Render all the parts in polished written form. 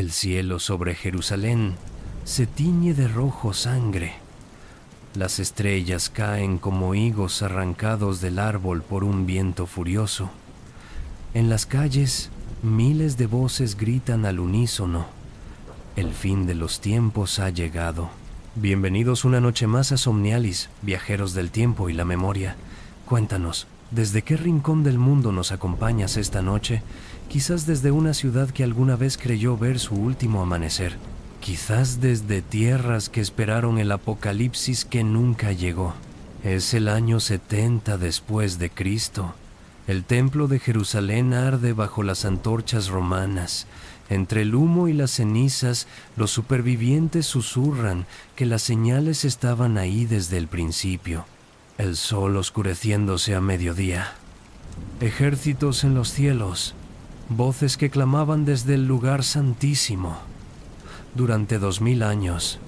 El cielo sobre Jerusalén se tiñe de rojo sangre. Las estrellas caen como higos arrancados del árbol por un viento furioso. En las calles, miles de voces gritan al unísono. El fin de los tiempos ha llegado. Bienvenidos una noche más a Somnialis, viajeros del tiempo y la memoria. Cuéntanos, ¿desde qué rincón del mundo nos acompañas esta noche? Quizás desde una ciudad que alguna vez creyó ver su último amanecer. Quizás desde tierras que esperaron el apocalipsis que nunca llegó. Es el año 70 después de Cristo. El templo de Jerusalén arde bajo las antorchas romanas. Entre el humo y las cenizas, los supervivientes susurran que las señales estaban ahí desde el principio. El sol oscureciéndose a mediodía. Ejércitos en los cielos. Voces que clamaban desde el lugar santísimo. Durante 2000 años,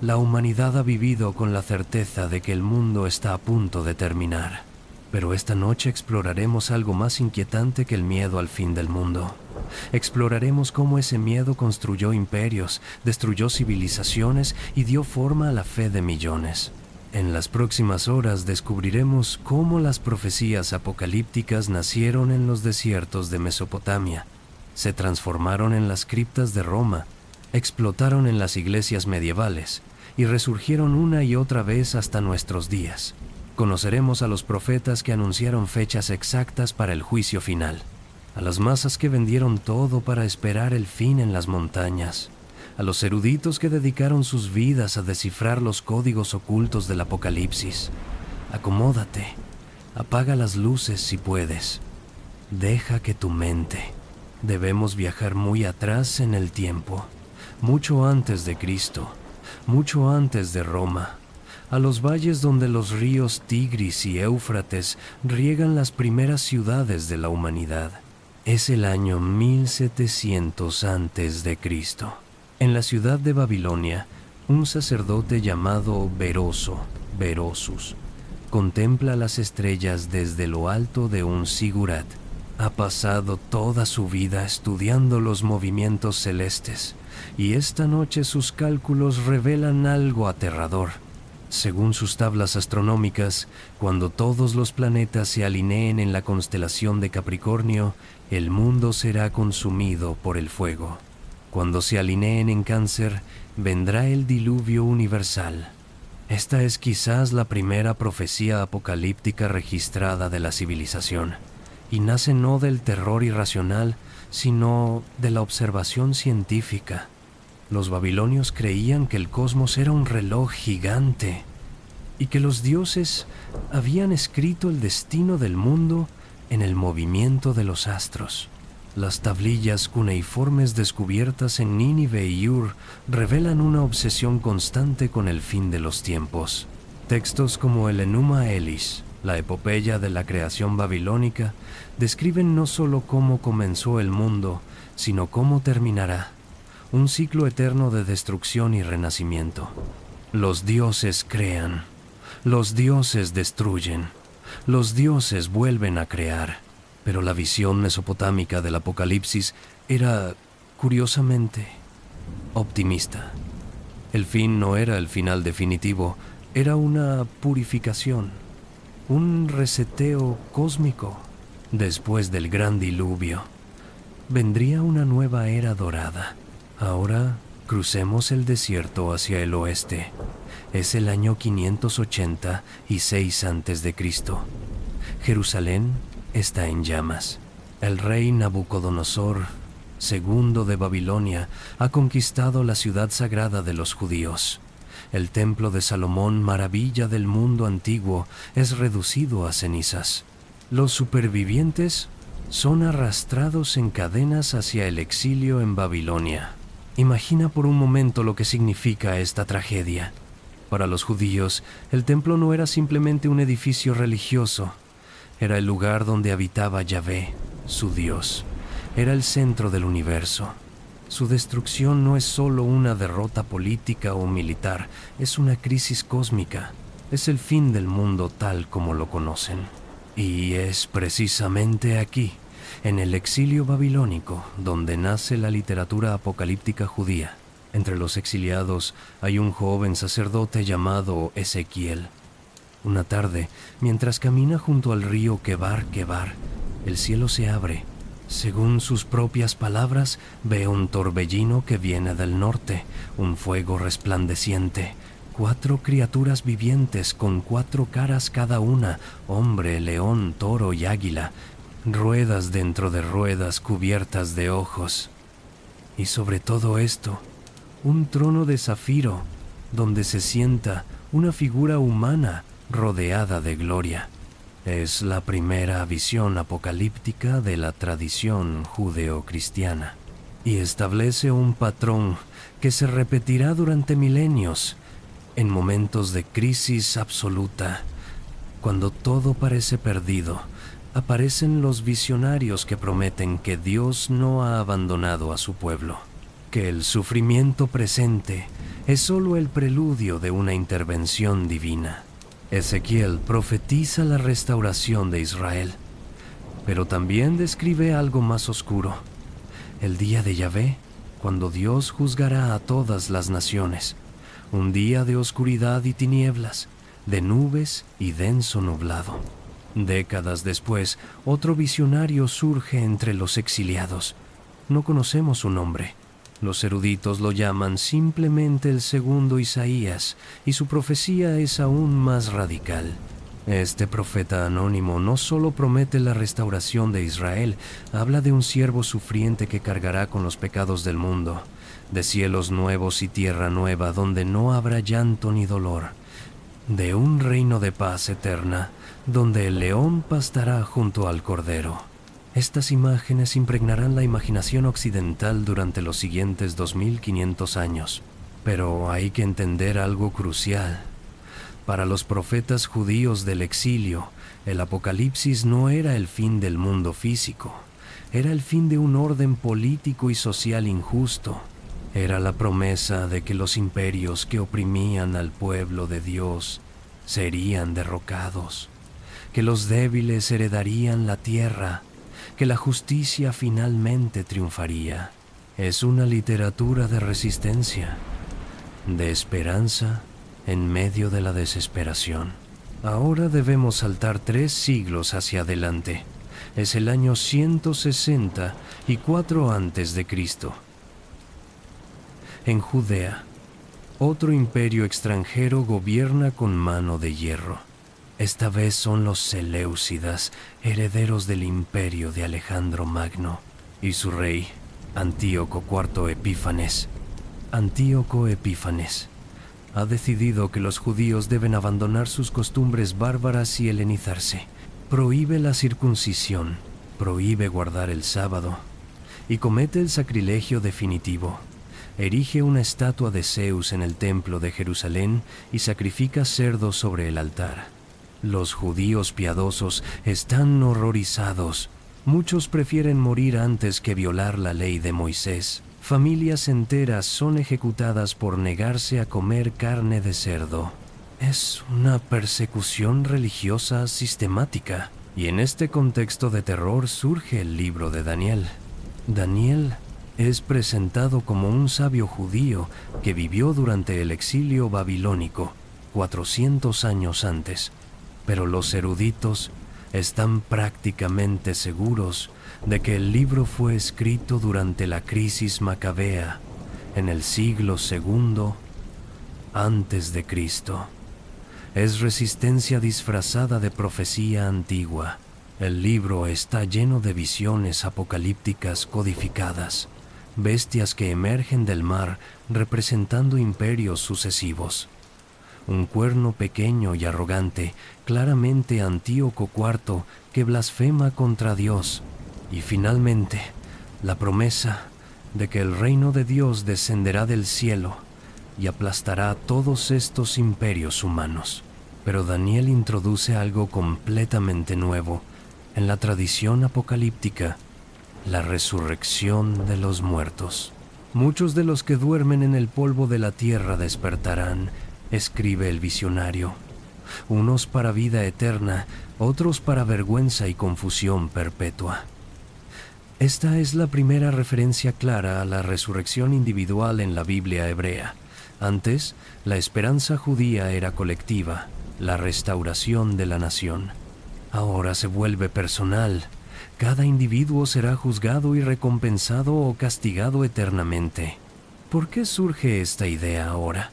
la humanidad ha vivido con la certeza de que el mundo está a punto de terminar. Pero esta noche exploraremos algo más inquietante que el miedo al fin del mundo. Exploraremos cómo ese miedo construyó imperios, destruyó civilizaciones y dio forma a la fe de millones. En las próximas horas descubriremos cómo las profecías apocalípticas nacieron en los desiertos de Mesopotamia, se transformaron en las criptas de Roma, explotaron en las iglesias medievales y resurgieron una y otra vez hasta nuestros días. Conoceremos a los profetas que anunciaron fechas exactas para el juicio final, a las masas que vendieron todo para esperar el fin en las montañas, a los eruditos que dedicaron sus vidas a descifrar los códigos ocultos del apocalipsis. Acomódate, apaga las luces si puedes, deja que tu mente. Debemos viajar muy atrás en el tiempo, mucho antes de Cristo, mucho antes de Roma, a los valles donde los ríos Tigris y Éufrates riegan las primeras ciudades de la humanidad. Es el año 1700 antes de Cristo. En la ciudad de Babilonia, un sacerdote llamado Berosus, contempla las estrellas desde lo alto de un sigurat. Ha pasado toda su vida estudiando los movimientos celestes, y esta noche sus cálculos revelan algo aterrador. Según sus tablas astronómicas, cuando todos los planetas se alineen en la constelación de Capricornio, el mundo será consumido por el fuego. Cuando se alineen en Cáncer, vendrá el diluvio universal. Esta es quizás la primera profecía apocalíptica registrada de la civilización, y nace no del terror irracional, sino de la observación científica. Los babilonios creían que el cosmos era un reloj gigante y que los dioses habían escrito el destino del mundo en el movimiento de los astros. Las tablillas cuneiformes descubiertas en Nínive y Ur revelan una obsesión constante con el fin de los tiempos. Textos como el Enuma Elis, la epopeya de la creación babilónica, describen no solo cómo comenzó el mundo, sino cómo terminará. Un ciclo eterno de destrucción y renacimiento. Los dioses crean, los dioses destruyen, los dioses vuelven a crear. Pero la visión mesopotámica del Apocalipsis era, curiosamente, optimista. El fin no era el final definitivo, era una purificación, un reseteo cósmico. Después del gran diluvio, vendría una nueva era dorada. Ahora crucemos el desierto hacia el oeste. Es el año 586 a.C. Jerusalén está en llamas. El rey Nabucodonosor II de Babilonia ha conquistado la ciudad sagrada de los judíos. El templo de Salomón, maravilla del mundo antiguo, es reducido a cenizas. Los supervivientes son arrastrados en cadenas hacia el exilio en Babilonia. Imagina por un momento lo que significa esta tragedia. Para los judíos, el templo no era simplemente un edificio religioso. Era el lugar donde habitaba Yahvé, su Dios. Era el centro del universo. Su destrucción no es solo una derrota política o militar, es una crisis cósmica. Es el fin del mundo tal como lo conocen. Y es precisamente aquí, En el exilio babilónico, donde nace la literatura apocalíptica judía, entre los exiliados hay un joven sacerdote llamado Ezequiel. Una tarde, mientras camina junto al río Quebar, el cielo se abre. Según sus propias palabras, ve un torbellino que viene del norte, un fuego resplandeciente, 4 criaturas vivientes con 4 caras cada una, hombre, león, toro y águila, ruedas dentro de ruedas cubiertas de ojos. Y sobre todo esto, un trono de zafiro, donde se sienta una figura humana rodeada de gloria. Es la primera visión apocalíptica de la tradición judeocristiana y establece un patrón que se repetirá durante milenios. En momentos de crisis absoluta, cuando todo parece perdido, aparecen los visionarios que prometen que Dios no ha abandonado a su pueblo, que el sufrimiento presente es solo el preludio de una intervención divina. Ezequiel profetiza la restauración de Israel, pero también describe algo más oscuro, el día de Yahvé, cuando Dios juzgará a todas las naciones, un día de oscuridad y tinieblas, de nubes y denso nublado. Décadas después, otro visionario surge entre los exiliados. No conocemos su nombre. Los eruditos lo llaman simplemente el segundo Isaías, y su profecía es aún más radical. Este profeta anónimo no solo promete la restauración de Israel, habla de un siervo sufriente que cargará con los pecados del mundo, de cielos nuevos y tierra nueva donde no habrá llanto ni dolor, de un reino de paz eterna, donde el león pastará junto al cordero. Estas imágenes impregnarán la imaginación occidental durante los siguientes 2500 años. Pero hay que entender algo crucial. Para los profetas judíos del exilio, el Apocalipsis no era el fin del mundo físico. Era el fin de un orden político y social injusto. Era la promesa de que los imperios que oprimían al pueblo de Dios serían derrocados, que los débiles heredarían la tierra, que la justicia finalmente triunfaría. Es una literatura de resistencia, de esperanza en medio de la desesperación. Ahora debemos saltar 3 siglos hacia adelante. Es el año 164 antes de Cristo. En Judea, otro imperio extranjero gobierna con mano de hierro. Esta vez son los Seleucidas, herederos del imperio de Alejandro Magno, y su rey, Antíoco IV Epífanes. Antíoco Epífanes ha decidido que los judíos deben abandonar sus costumbres bárbaras y helenizarse. Prohíbe la circuncisión, prohíbe guardar el sábado, y comete el sacrilegio definitivo. Erige una estatua de Zeus en el templo de Jerusalén y sacrifica cerdos sobre el altar. Los judíos piadosos están horrorizados. Muchos prefieren morir antes que violar la ley de Moisés. Familias enteras son ejecutadas por negarse a comer carne de cerdo. Es una persecución religiosa sistemática. Y en este contexto de terror surge el libro de Daniel. Daniel es presentado como un sabio judío que vivió durante el exilio babilónico, 400 años antes. Pero los eruditos están prácticamente seguros de que el libro fue escrito durante la crisis macabea, en el siglo II antes de Cristo. Es resistencia disfrazada de profecía antigua. El libro está lleno de visiones apocalípticas codificadas, bestias que emergen del mar representando imperios sucesivos. Un cuerno pequeño y arrogante, claramente Antíoco IV, que blasfema contra Dios. Y finalmente, la promesa de que el reino de Dios descenderá del cielo y aplastará a todos estos imperios humanos. Pero Daniel introduce algo completamente nuevo en la tradición apocalíptica: la resurrección de los muertos. Muchos de los que duermen en el polvo de la tierra despertarán, escribe el visionario. Unos para vida eterna, otros para vergüenza y confusión perpetua. Esta es la primera referencia clara a la resurrección individual en la Biblia hebrea. Antes, la esperanza judía era colectiva, la restauración de la nación. Ahora se vuelve personal. Cada individuo será juzgado y recompensado o castigado eternamente. ¿Por qué surge esta idea ahora?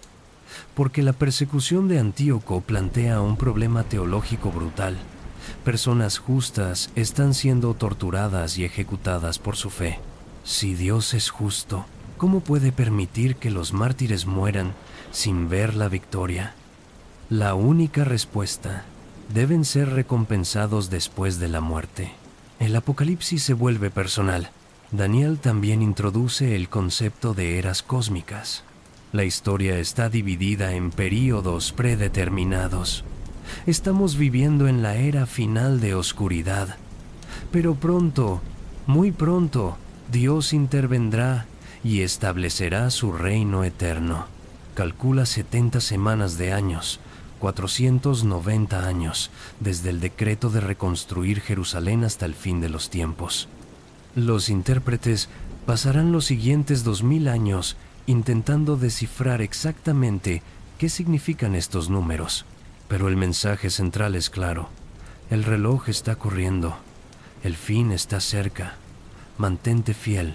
Porque la persecución de Antíoco plantea un problema teológico brutal. Personas justas están siendo torturadas y ejecutadas por su fe. Si Dios es justo, ¿cómo puede permitir que los mártires mueran sin ver la victoria? La única respuesta: deben ser recompensados después de la muerte. El Apocalipsis se vuelve personal. Daniel también introduce el concepto de eras cósmicas. La historia está dividida en períodos predeterminados. Estamos viviendo en la era final de oscuridad. Pero pronto, muy pronto, Dios intervendrá y establecerá su reino eterno. Calcula 70 semanas de años, 490 años, desde el decreto de reconstruir Jerusalén hasta el fin de los tiempos. Los intérpretes pasarán los siguientes 2000 años intentando descifrar exactamente qué significan estos números. Pero el mensaje central es claro. El reloj está corriendo. El fin está cerca. Mantente fiel.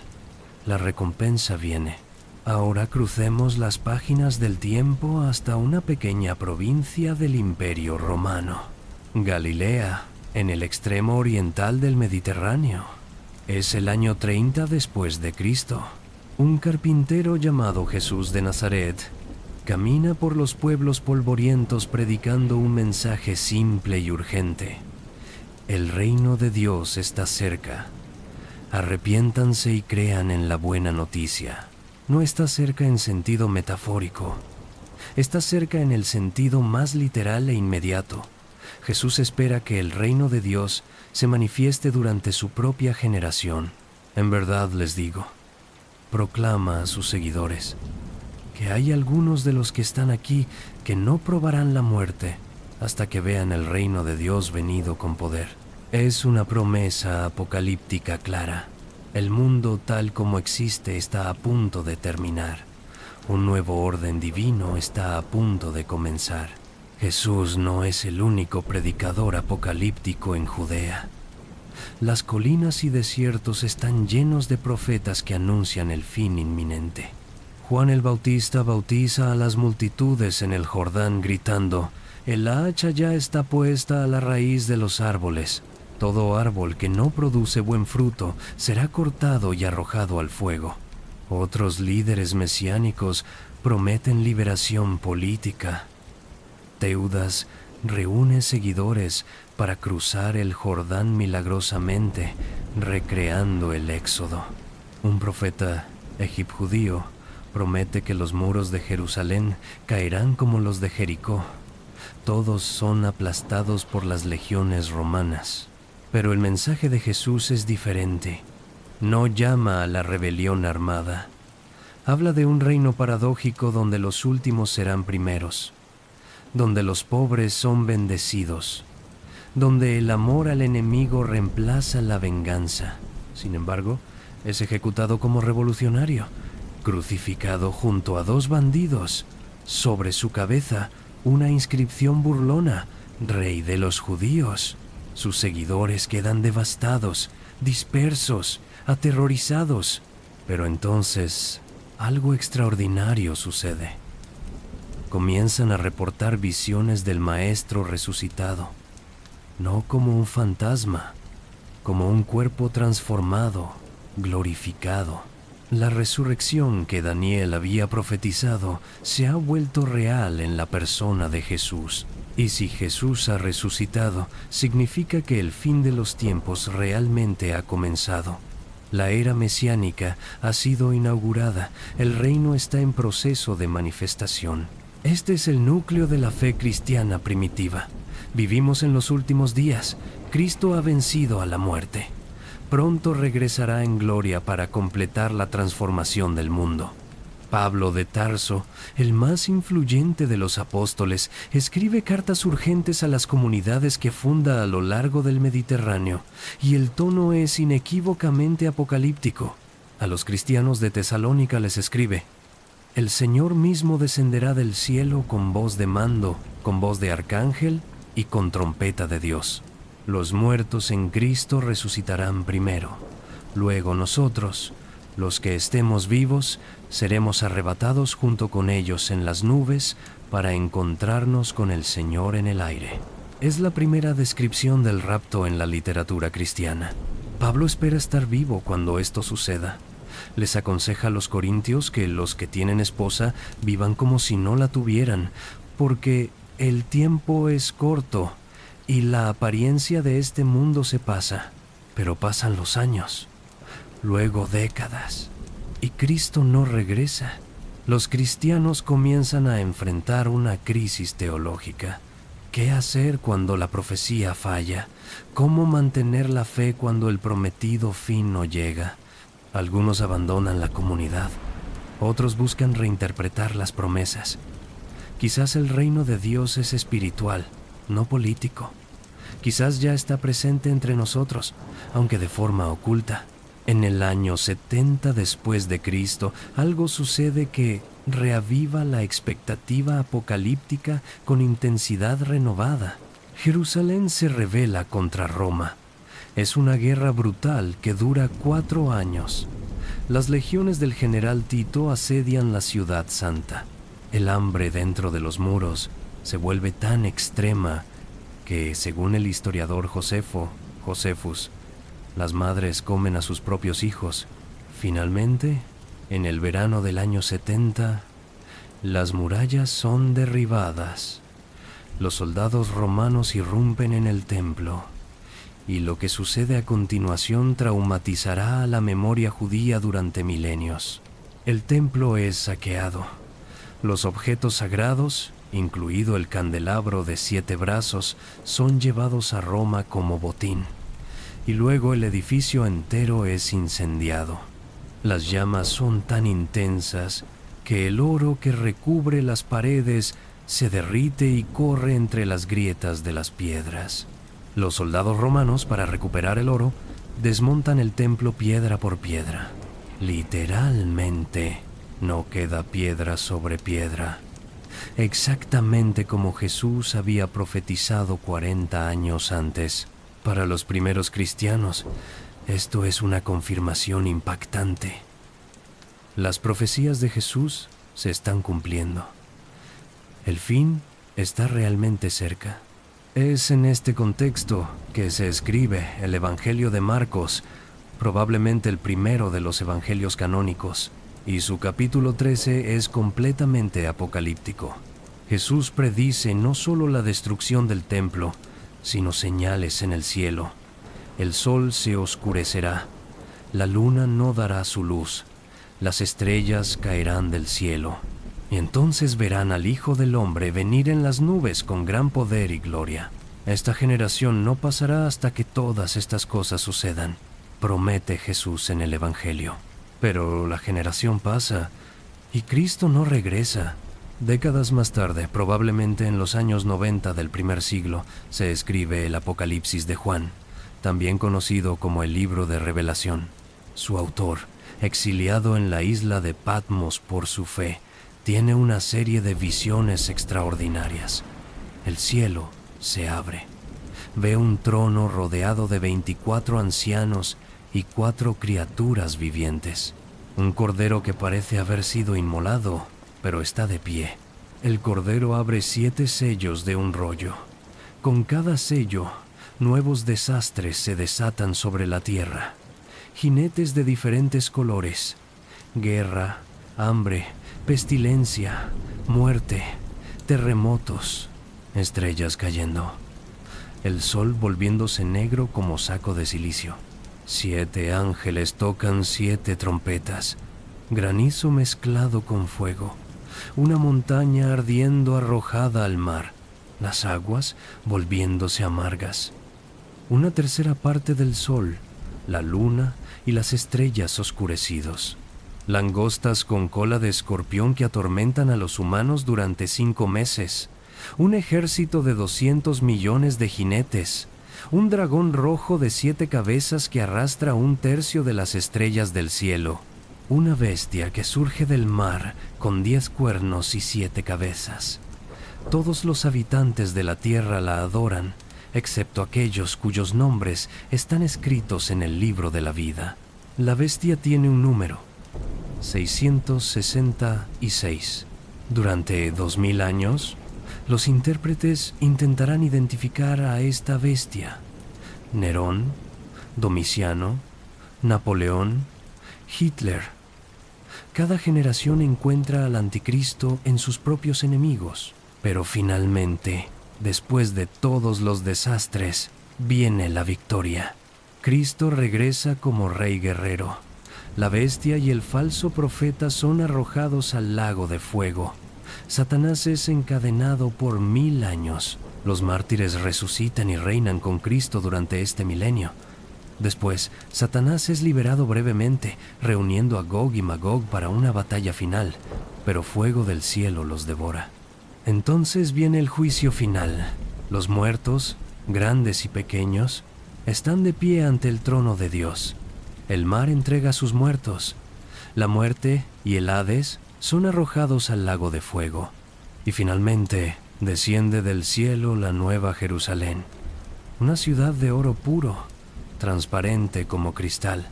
La recompensa viene. Ahora crucemos las páginas del tiempo hasta una pequeña provincia del Imperio Romano. Galilea, en el extremo oriental del Mediterráneo. Es el año 30 después de Cristo. Un carpintero llamado Jesús de Nazaret camina por los pueblos polvorientos predicando un mensaje simple y urgente. El reino de Dios está cerca. Arrepiéntanse y crean en la buena noticia. No está cerca en sentido metafórico. Está cerca en el sentido más literal e inmediato. Jesús espera que el reino de Dios se manifieste durante su propia generación. En verdad les digo, proclama a sus seguidores que hay algunos de los que están aquí que no probarán la muerte hasta que vean el reino de Dios venido con poder. Es una promesa apocalíptica clara. El mundo tal como existe está a punto de terminar. Un nuevo orden divino está a punto de comenzar. Jesús no es el único predicador apocalíptico en Judea. Las colinas y desiertos están llenos de profetas que anuncian el fin inminente. Juan el Bautista bautiza a las multitudes en el Jordán gritando: «El hacha ya está puesta a la raíz de los árboles. Todo árbol que no produce buen fruto será cortado y arrojado al fuego». Otros líderes mesiánicos prometen liberación política. Teudas reúne seguidores para cruzar el Jordán milagrosamente, recreando el Éxodo. Un profeta egipjudío promete que los muros de Jerusalén caerán como los de Jericó. Todos son aplastados por las legiones romanas. Pero el mensaje de Jesús es diferente. No llama a la rebelión armada. Habla de un reino paradójico donde los últimos serán primeros, donde los pobres son bendecidos, donde el amor al enemigo reemplaza la venganza. Sin embargo, es ejecutado como revolucionario, crucificado junto a 2 bandidos. Sobre su cabeza, una inscripción burlona: «Rey de los judíos». Sus seguidores quedan devastados, dispersos, aterrorizados. Pero entonces, algo extraordinario sucede. Comienzan a reportar visiones del Maestro resucitado, no como un fantasma, como un cuerpo transformado, glorificado. La resurrección que Daniel había profetizado se ha vuelto real en la persona de Jesús. Y si Jesús ha resucitado, significa que el fin de los tiempos realmente ha comenzado. La era mesiánica ha sido inaugurada, el reino está en proceso de manifestación. Este es el núcleo de la fe cristiana primitiva. Vivimos en los últimos días. Cristo ha vencido a la muerte. Pronto regresará en gloria para completar la transformación del mundo. Pablo de Tarso, el más influyente de los apóstoles, escribe cartas urgentes a las comunidades que funda a lo largo del Mediterráneo, y el tono es inequívocamente apocalíptico. A los cristianos de Tesalónica les escribe: el Señor mismo descenderá del cielo con voz de mando, con voz de arcángel y con trompeta de Dios. Los muertos en Cristo resucitarán primero. Luego nosotros, los que estemos vivos, seremos arrebatados junto con ellos en las nubes para encontrarnos con el Señor en el aire. Es la primera descripción del rapto en la literatura cristiana. Pablo espera estar vivo cuando esto suceda. Les aconseja a los corintios que los que tienen esposa vivan como si no la tuvieran, porque el tiempo es corto y la apariencia de este mundo se pasa, pero pasan los años, luego décadas, y Cristo no regresa. Los cristianos comienzan a enfrentar una crisis teológica. ¿Qué hacer cuando la profecía falla? ¿Cómo mantener la fe cuando el prometido fin no llega? Algunos abandonan la comunidad, otros buscan reinterpretar las promesas. Quizás el reino de Dios es espiritual, no político. Quizás ya está presente entre nosotros, aunque de forma oculta. En el año 70 después de Cristo, algo sucede que reaviva la expectativa apocalíptica con intensidad renovada. Jerusalén se rebela contra Roma. Es una guerra brutal que dura 4 años. Las legiones del general Tito asedian la ciudad santa. El hambre dentro de los muros se vuelve tan extrema que, según el historiador Josefus, las madres comen a sus propios hijos. Finalmente, en el verano del año 70, las murallas son derribadas. Los soldados romanos irrumpen en el templo, y lo que sucede a continuación traumatizará a la memoria judía durante milenios. El templo es saqueado. Los objetos sagrados, incluido el candelabro de 7 brazos, son llevados a Roma como botín. Y luego el edificio entero es incendiado. Las llamas son tan intensas que el oro que recubre las paredes se derrite y corre entre las grietas de las piedras. Los soldados romanos, para recuperar el oro, desmontan el templo piedra por piedra. Literalmente, no queda piedra sobre piedra. Exactamente como Jesús había profetizado 40 años antes. Para los primeros cristianos, esto es una confirmación impactante. Las profecías de Jesús se están cumpliendo. El fin está realmente cerca. Es en este contexto que se escribe el Evangelio de Marcos, probablemente el primero de los evangelios canónicos, y su capítulo 13 es completamente apocalíptico. Jesús predice no solo la destrucción del templo, sino señales en el cielo. El sol se oscurecerá, la luna no dará su luz, las estrellas caerán del cielo, y entonces verán al Hijo del Hombre venir en las nubes con gran poder y gloria. Esta generación no pasará hasta que todas estas cosas sucedan, promete Jesús en el Evangelio. Pero la generación pasa, y Cristo no regresa. Décadas más tarde, probablemente en los años 90 del primer siglo, se escribe el Apocalipsis de Juan, también conocido como el Libro de Revelación. Su autor, exiliado en la isla de Patmos por su fe, tiene una serie de visiones extraordinarias. El cielo se abre. Ve un trono rodeado de 24 ancianos y 4 criaturas vivientes. Un cordero que parece haber sido inmolado, pero está de pie. El cordero abre 7 sellos de un rollo. Con cada sello, nuevos desastres se desatan sobre la tierra. Jinetes de diferentes colores, guerra, hambre, pestilencia, muerte, terremotos, estrellas cayendo. El sol volviéndose negro como saco de silicio. 7 ángeles tocan 7 trompetas. Granizo mezclado con fuego. Una montaña ardiendo arrojada al mar, las aguas volviéndose amargas. Una tercera parte del sol, la luna y las estrellas oscurecidos. langostas con cola de escorpión que atormentan a los humanos durante 5 meses, un ejército de 200 millones de jinetes, un dragón rojo de 7 cabezas que arrastra 1/3 de las estrellas del cielo, una bestia que surge del mar con 10 cuernos y 7 cabezas. Todos los habitantes de la tierra la adoran, excepto aquellos cuyos nombres están escritos en el libro de la vida. La bestia tiene un número: 666. Durante 2000 años, los intérpretes intentarán identificar a esta bestia. Nerón, Domiciano, Napoleón, Hitler. Cada generación encuentra al anticristo en sus propios enemigos, pero finalmente, después de todos los desastres, viene la victoria. Cristo regresa como rey guerrero. La bestia y el falso profeta son arrojados al lago de fuego. Satanás es encadenado por 1000 años. Los mártires resucitan y reinan con Cristo durante este milenio. Después, Satanás es liberado brevemente, reuniendo a Gog y Magog para una batalla final, pero fuego del cielo los devora. Entonces viene el juicio final. Los muertos, grandes y pequeños, están de pie ante el trono de Dios. El mar entrega a sus muertos. La muerte y el Hades son arrojados al lago de fuego. Y finalmente desciende del cielo la nueva Jerusalén, una ciudad de oro puro, transparente como cristal.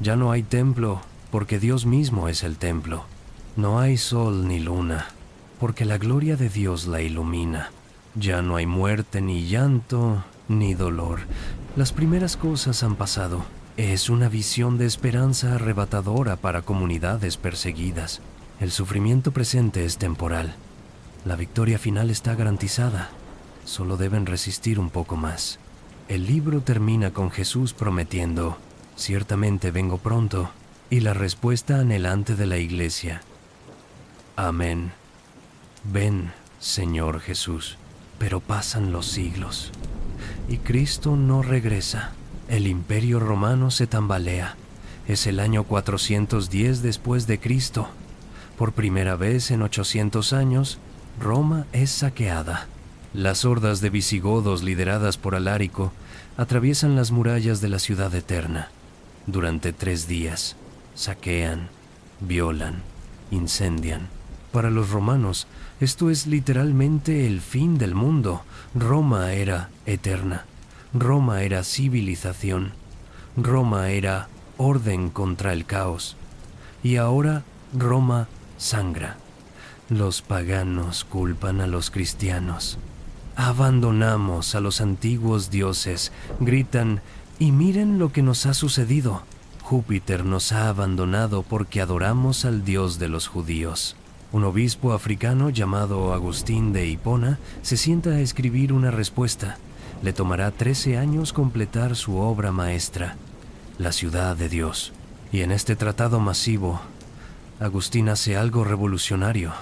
Ya no hay templo, porque Dios mismo es el templo. No hay sol ni luna, porque la gloria de Dios la ilumina. Ya no hay muerte, ni llanto, ni dolor. Las primeras cosas han pasado. Es una visión de esperanza arrebatadora para comunidades perseguidas. El sufrimiento presente es temporal. La victoria final está garantizada. Solo deben resistir un poco más. El libro termina con Jesús prometiendo: ciertamente vengo pronto, y la respuesta anhelante de la iglesia: amén. Ven, Señor Jesús. Pero pasan los siglos, y Cristo no regresa. El imperio romano se tambalea. Es el año 410 después de Cristo. Por primera vez en 800 años, Roma es saqueada. Las hordas de visigodos lideradas por Alárico atraviesan las murallas de la ciudad eterna. Durante 3 días, saquean, violan, incendian. Para los romanos, esto es literalmente el fin del mundo. Roma era eterna. Roma era civilización. Roma era orden contra el caos. Y ahora Roma sangra. Los paganos culpan a los cristianos. Abandonamos a los antiguos dioses. Gritan: y miren lo que nos ha sucedido. Júpiter nos ha abandonado porque adoramos al Dios de los judíos. Un obispo africano llamado Agustín de Hipona se sienta a escribir una respuesta. Le tomará 13 años completar su obra maestra, La ciudad de Dios. Y en este tratado masivo, Agustín hace algo revolucionario.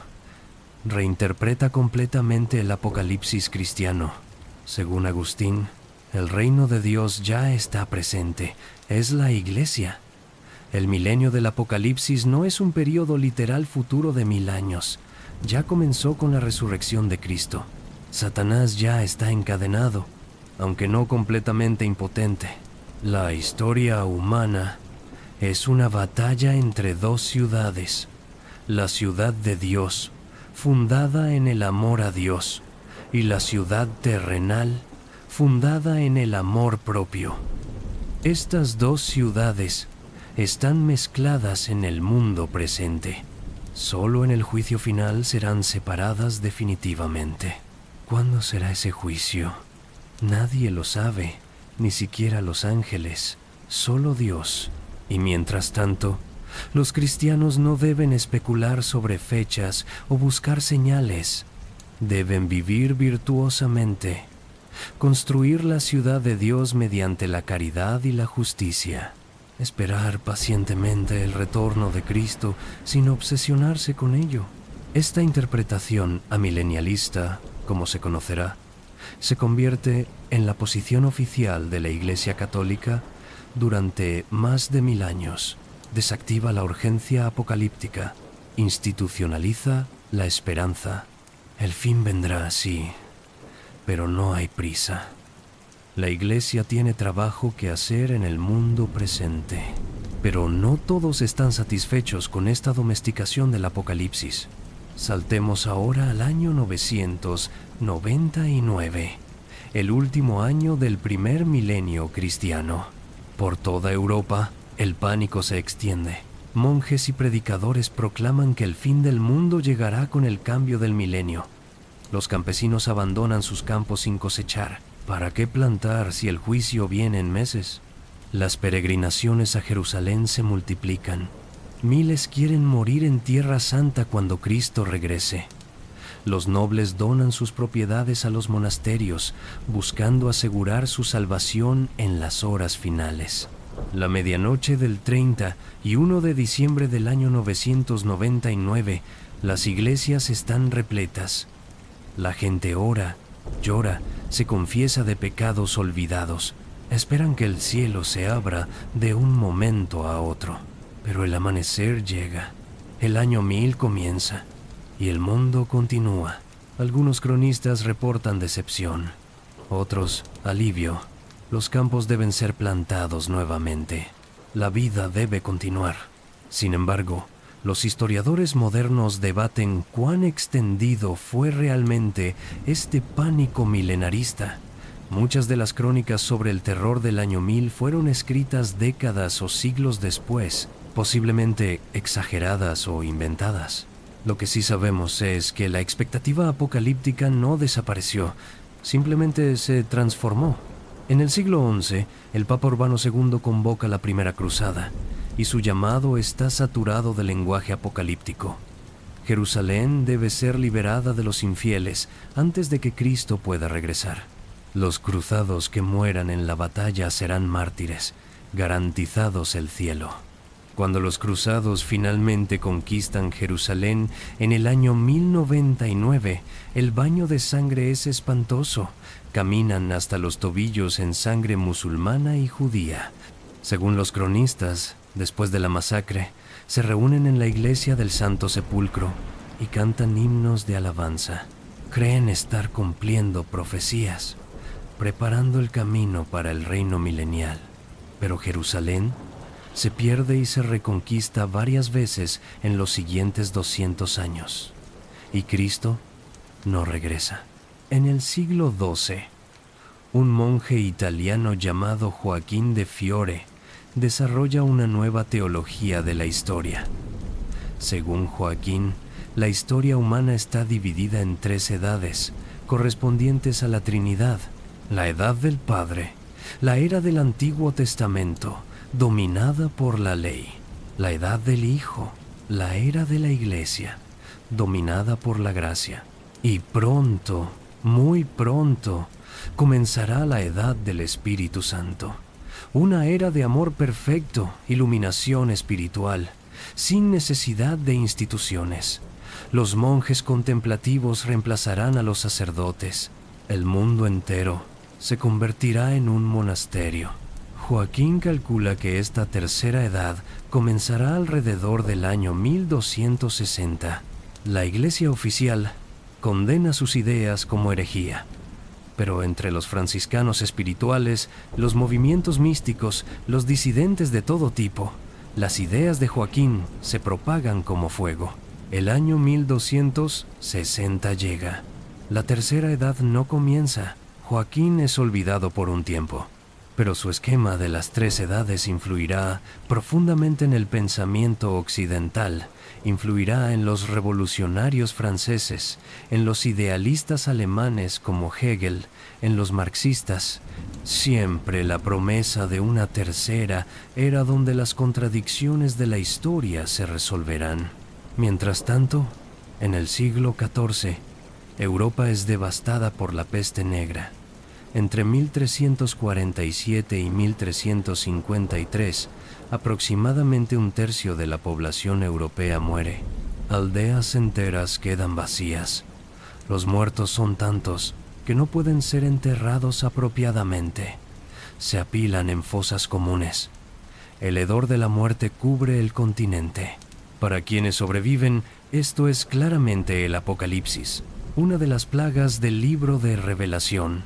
Reinterpreta completamente el Apocalipsis cristiano. Según Agustín, el reino de Dios ya está presente. Es la Iglesia. El milenio del Apocalipsis no es un periodo literal futuro de 1000 años. Ya comenzó con la resurrección de Cristo. Satanás ya está encadenado, aunque no completamente impotente. La historia humana es una batalla entre 2 ciudades. La ciudad de Dios, fundada en el amor a Dios, y la ciudad terrenal, fundada en el amor propio. Estas 2 ciudades están mezcladas en el mundo presente. Solo en el juicio final serán separadas definitivamente. ¿Cuándo será ese juicio? Nadie lo sabe, ni siquiera los ángeles, solo Dios. Y mientras tanto, los cristianos no deben especular sobre fechas o buscar señales. Deben vivir virtuosamente, construir la ciudad de Dios mediante la caridad y la justicia. Esperar pacientemente el retorno de Cristo sin obsesionarse con ello. Esta interpretación amilenialista, como se conocerá, se convierte en la posición oficial de la Iglesia Católica durante más de 1000 años. desactiva la urgencia apocalíptica, institucionaliza la esperanza. El fin vendrá, sí, pero no hay prisa. La Iglesia tiene trabajo que hacer en el mundo presente, pero no todos están satisfechos con esta domesticación del Apocalipsis. Saltemos ahora al año 999, el último año del primer milenio cristiano. Por toda Europa, el pánico se extiende. Monjes y predicadores proclaman que el fin del mundo llegará con el cambio del milenio. Los campesinos abandonan sus campos sin cosechar. ¿Para qué plantar si el juicio viene en meses? Las peregrinaciones a Jerusalén se multiplican. Miles quieren morir en Tierra Santa cuando Cristo regrese. Los nobles donan sus propiedades a los monasterios, buscando asegurar su salvación en las horas finales. La medianoche del 30 y 1 de diciembre del año 999, las iglesias están repletas. La gente ora, llora, se confiesa de pecados olvidados. Esperan que el cielo se abra de un momento a otro. Pero el amanecer llega, el año 1000 comienza y el mundo continúa. Algunos cronistas reportan decepción, otros alivio. Los campos deben ser plantados nuevamente. La vida debe continuar. Sin embargo, los historiadores modernos debaten cuán extendido fue realmente este pánico milenarista. Muchas de las crónicas sobre el terror del año 1000 fueron escritas décadas o siglos después, posiblemente exageradas o inventadas. Lo que sí sabemos es que la expectativa apocalíptica no desapareció, simplemente se transformó. En el siglo XI, el Papa Urbano II convoca la Primera Cruzada, y su llamado está saturado de lenguaje apocalíptico. Jerusalén debe ser liberada de los infieles antes de que Cristo pueda regresar. Los cruzados que mueran en la batalla serán mártires, garantizados el cielo. Cuando los cruzados finalmente conquistan Jerusalén en el año 1099, el baño de sangre es espantoso. Caminan hasta los tobillos en sangre musulmana y judía. Según los cronistas, después de la masacre, se reúnen en la iglesia del Santo Sepulcro y cantan himnos de alabanza. Creen estar cumpliendo profecías, preparando el camino para el reino milenial. Pero Jerusalén se pierde y se reconquista varias veces en los siguientes 200 años. Y Cristo no regresa. En el siglo XII, un monje italiano llamado Joaquín de Fiore desarrolla una nueva teología de la historia. Según Joaquín, la historia humana está dividida en 3 edades, correspondientes a la Trinidad: la edad del Padre, la era del Antiguo Testamento, dominada por la ley; la edad del Hijo, la era de la Iglesia, dominada por la gracia; y pronto, muy pronto, comenzará la edad del Espíritu Santo, una era de amor perfecto, iluminación espiritual, sin necesidad de instituciones. Los monjes contemplativos reemplazarán a los sacerdotes. El mundo entero se convertirá en un monasterio. Joaquín calcula que esta tercera edad comenzará alrededor del año 1260. La Iglesia oficial condena sus ideas como herejía, pero entre los franciscanos espirituales, los movimientos místicos, los disidentes de todo tipo, las ideas de Joaquín se propagan como fuego. El año 1260 llega. La tercera edad no comienza. Joaquín es olvidado por un tiempo, pero su esquema de las 3 edades influirá profundamente en el pensamiento occidental, influirá en los revolucionarios franceses, en los idealistas alemanes como Hegel, en los marxistas. Siempre la promesa de una tercera era donde las contradicciones de la historia se resolverán. Mientras tanto, en el siglo XIV, Europa es devastada por la peste negra. Entre 1347 y 1353, aproximadamente un tercio de la población europea muere. Aldeas enteras quedan vacías. Los muertos son tantos que no pueden ser enterrados apropiadamente. Se apilan en fosas comunes. El hedor de la muerte cubre el continente. Para quienes sobreviven, esto es claramente el Apocalipsis, una de las plagas del libro de Revelación.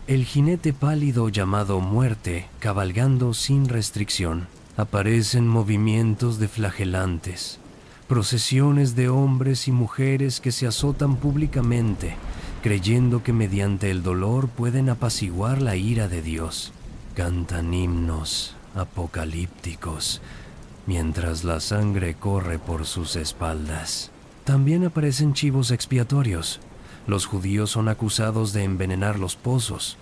El jinete pálido llamado Muerte, cabalgando sin restricción. Aparecen movimientos de flagelantes, procesiones de hombres y mujeres que se azotan públicamente, creyendo que mediante el dolor pueden apaciguar la ira de Dios. Cantan himnos apocalípticos mientras la sangre corre por sus espaldas. También aparecen chivos expiatorios. Los judíos son acusados de envenenar los pozos.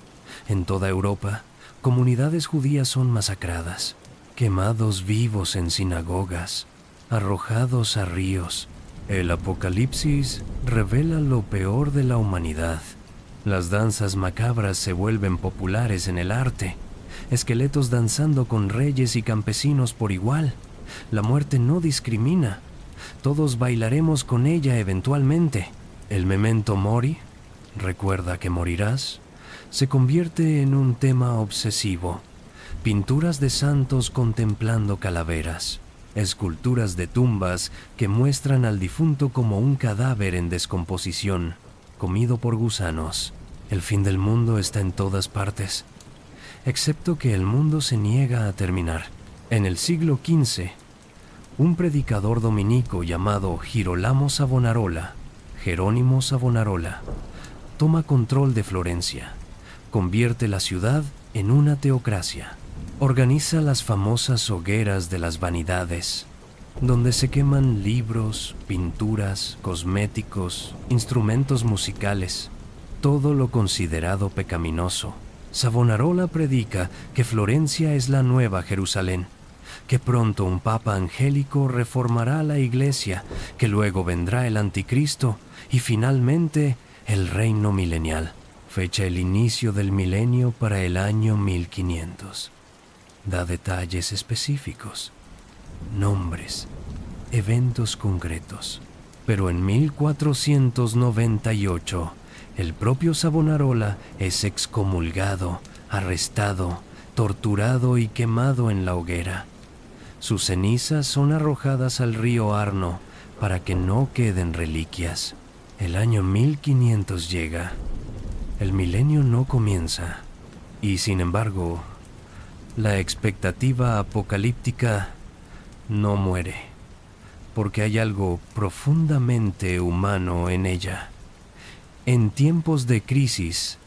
En toda Europa, comunidades judías son masacradas, quemados vivos en sinagogas, arrojados a ríos. El Apocalipsis revela lo peor de la humanidad. Las danzas macabras se vuelven populares en el arte. Esqueletos danzando con reyes y campesinos por igual. La muerte no discrimina. Todos bailaremos con ella eventualmente. El memento mori, recuerda que morirás, se convierte en un tema obsesivo. Pinturas de santos contemplando calaveras, esculturas de tumbas que muestran al difunto como un cadáver en descomposición, comido por gusanos. El fin del mundo está en todas partes, excepto que el mundo se niega a terminar. En el siglo XV, un predicador dominico llamado Girolamo Savonarola, Jerónimo Savonarola, toma control de Florencia, convierte la ciudad en una teocracia. Organiza las famosas hogueras de las vanidades, donde se queman libros, pinturas, cosméticos, instrumentos musicales, todo lo considerado pecaminoso. Savonarola predica que Florencia es la nueva Jerusalén, que pronto un papa angélico reformará la iglesia, que luego vendrá el anticristo y finalmente el reino milenial. Fecha el inicio del milenio para el año 1500. Da detalles específicos, nombres, eventos concretos. Pero en 1498, el propio Savonarola es excomulgado, arrestado, torturado y quemado en la hoguera. Sus cenizas son arrojadas al río Arno para que no queden reliquias. El año 1500 llega. El milenio no comienza. Y sin embargo, la expectativa apocalíptica no muere, porque hay algo profundamente humano en ella. En tiempos de crisis,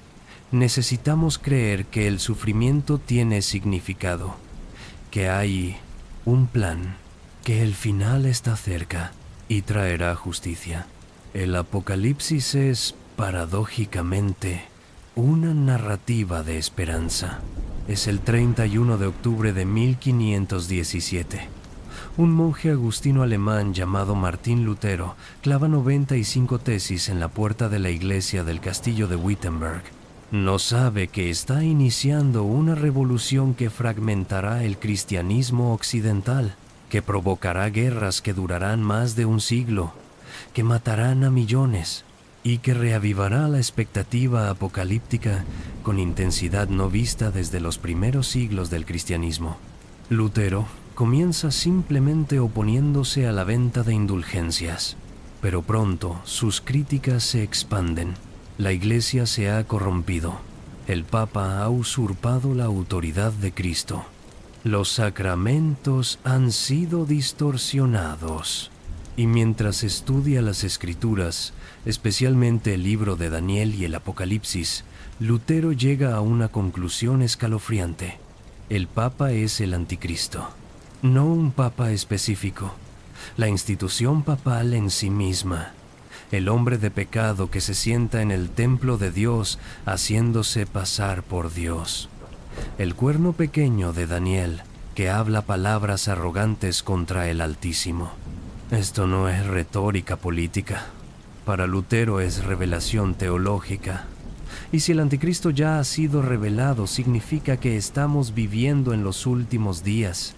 necesitamos creer que el sufrimiento tiene significado, que hay un plan, que el final está cerca y traerá justicia. El Apocalipsis es, paradójicamente, una narrativa de esperanza. Es el 31 de octubre de 1517. Un monje agustino alemán llamado Martín Lutero clava 95 tesis en la puerta de la iglesia del castillo de Wittenberg. No sabe que está iniciando una revolución que fragmentará el cristianismo occidental, que provocará guerras que durarán más de un siglo, que matarán a millones y que reavivará la expectativa apocalíptica con intensidad no vista desde los primeros siglos del cristianismo. Lutero comienza simplemente oponiéndose a la venta de indulgencias, pero pronto sus críticas se expanden. La Iglesia se ha corrompido. El Papa ha usurpado la autoridad de Cristo. Los sacramentos han sido distorsionados. Y mientras estudia las Escrituras, especialmente el libro de Daniel y el Apocalipsis, Lutero llega a una conclusión escalofriante. El Papa es el Anticristo. No un Papa específico, la institución papal en sí misma. El hombre de pecado que se sienta en el templo de Dios haciéndose pasar por Dios. El cuerno pequeño de Daniel que habla palabras arrogantes contra el Altísimo. Esto no es retórica política. Para Lutero es revelación teológica. Y si el anticristo ya ha sido revelado, significa que estamos viviendo en los últimos días.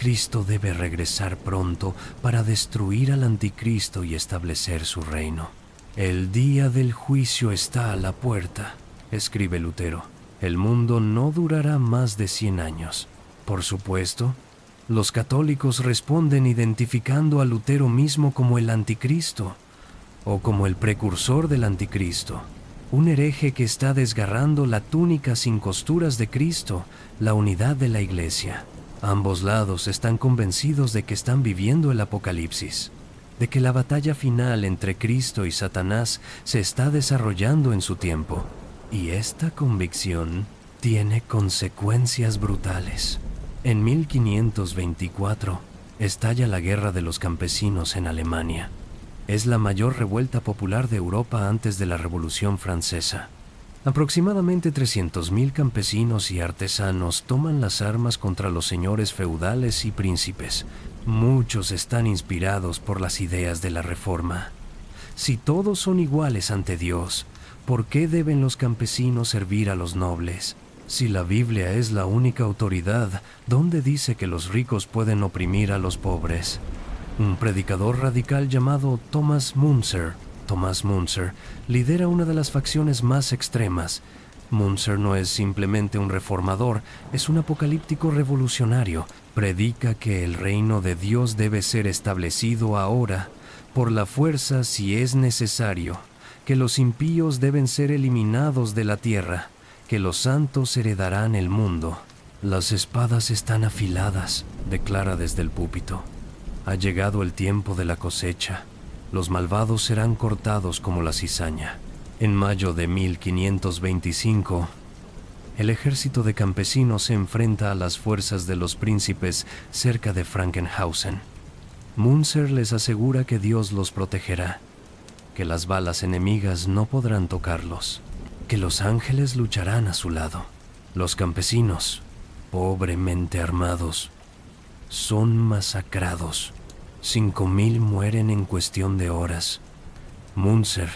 Cristo debe regresar pronto para destruir al anticristo y establecer su reino. El día del juicio está a la puerta, escribe Lutero. El mundo no durará más de 100 años. Por supuesto, Los católicos responden identificando a Lutero mismo como el anticristo, o como el precursor del anticristo, un hereje que está desgarrando la túnica sin costuras de Cristo, la unidad de la Iglesia. Ambos lados están convencidos de que están viviendo el Apocalipsis, de que la batalla final entre Cristo y Satanás se está desarrollando en su tiempo, y esta convicción tiene consecuencias brutales. En 1524 estalla la Guerra de los Campesinos en Alemania. Es la mayor revuelta popular de Europa antes de la Revolución Francesa. Aproximadamente 300.000 campesinos y artesanos toman las armas contra los señores feudales y príncipes. Muchos están inspirados por las ideas de la Reforma. Si todos son iguales ante Dios, ¿por qué deben los campesinos servir a los nobles? Si la Biblia es la única autoridad, ¿dónde dice que los ricos pueden oprimir a los pobres? Un predicador radical llamado Thomas Müntzer lidera una de las facciones más extremas. Müntzer no es simplemente un reformador, es un apocalíptico revolucionario. Predica que el reino de Dios debe ser establecido ahora, por la fuerza si es necesario, que los impíos deben ser eliminados de la tierra, que los santos heredarán el mundo. Las espadas están afiladas, declara desde el púlpito. Ha llegado el tiempo de la cosecha. Los malvados serán cortados como la cizaña. En mayo de 1525, el ejército de campesinos se enfrenta a las fuerzas de los príncipes cerca de Frankenhausen. Müntzer les asegura que Dios los protegerá, que las balas enemigas no podrán tocarlos, que los ángeles lucharán a su lado. Los campesinos, pobremente armados, son masacrados. 5.000 mueren en cuestión de horas. Müntzer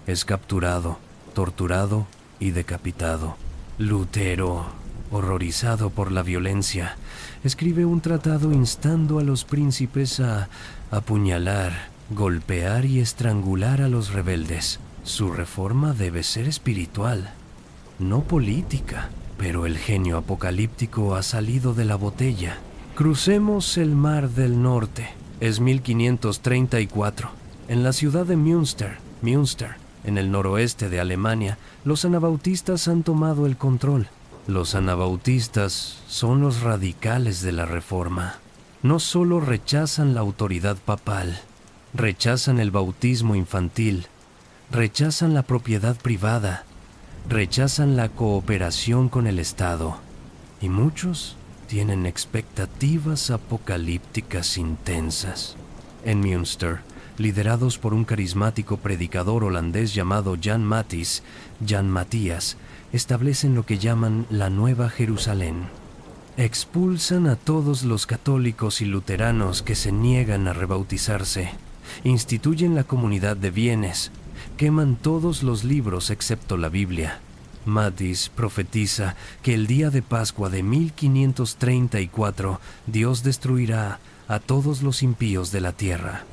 es capturado, torturado y decapitado. Lutero, horrorizado por la violencia, escribe un tratado instando a los príncipes a apuñalar, golpear y estrangular a los rebeldes. Su reforma debe ser espiritual, no política. Pero el genio apocalíptico ha salido de la botella. Crucemos el Mar del Norte. Es 1534. En la ciudad de Münster, en el noroeste de Alemania, los anabautistas han tomado el control. Los anabautistas son los radicales de la Reforma. No solo rechazan la autoridad papal, rechazan el bautismo infantil, rechazan la propiedad privada, rechazan la cooperación con el Estado, y muchos tienen expectativas apocalípticas intensas. En Münster, liderados por un carismático predicador holandés llamado Jan Matthias, establecen lo que llaman la Nueva Jerusalén. Expulsan a todos los católicos y luteranos que se niegan a rebautizarse, instituyen la comunidad de bienes, queman todos los libros excepto la Biblia. Matthias profetiza que el día de Pascua de 1534 Dios destruirá a todos los impíos de la tierra.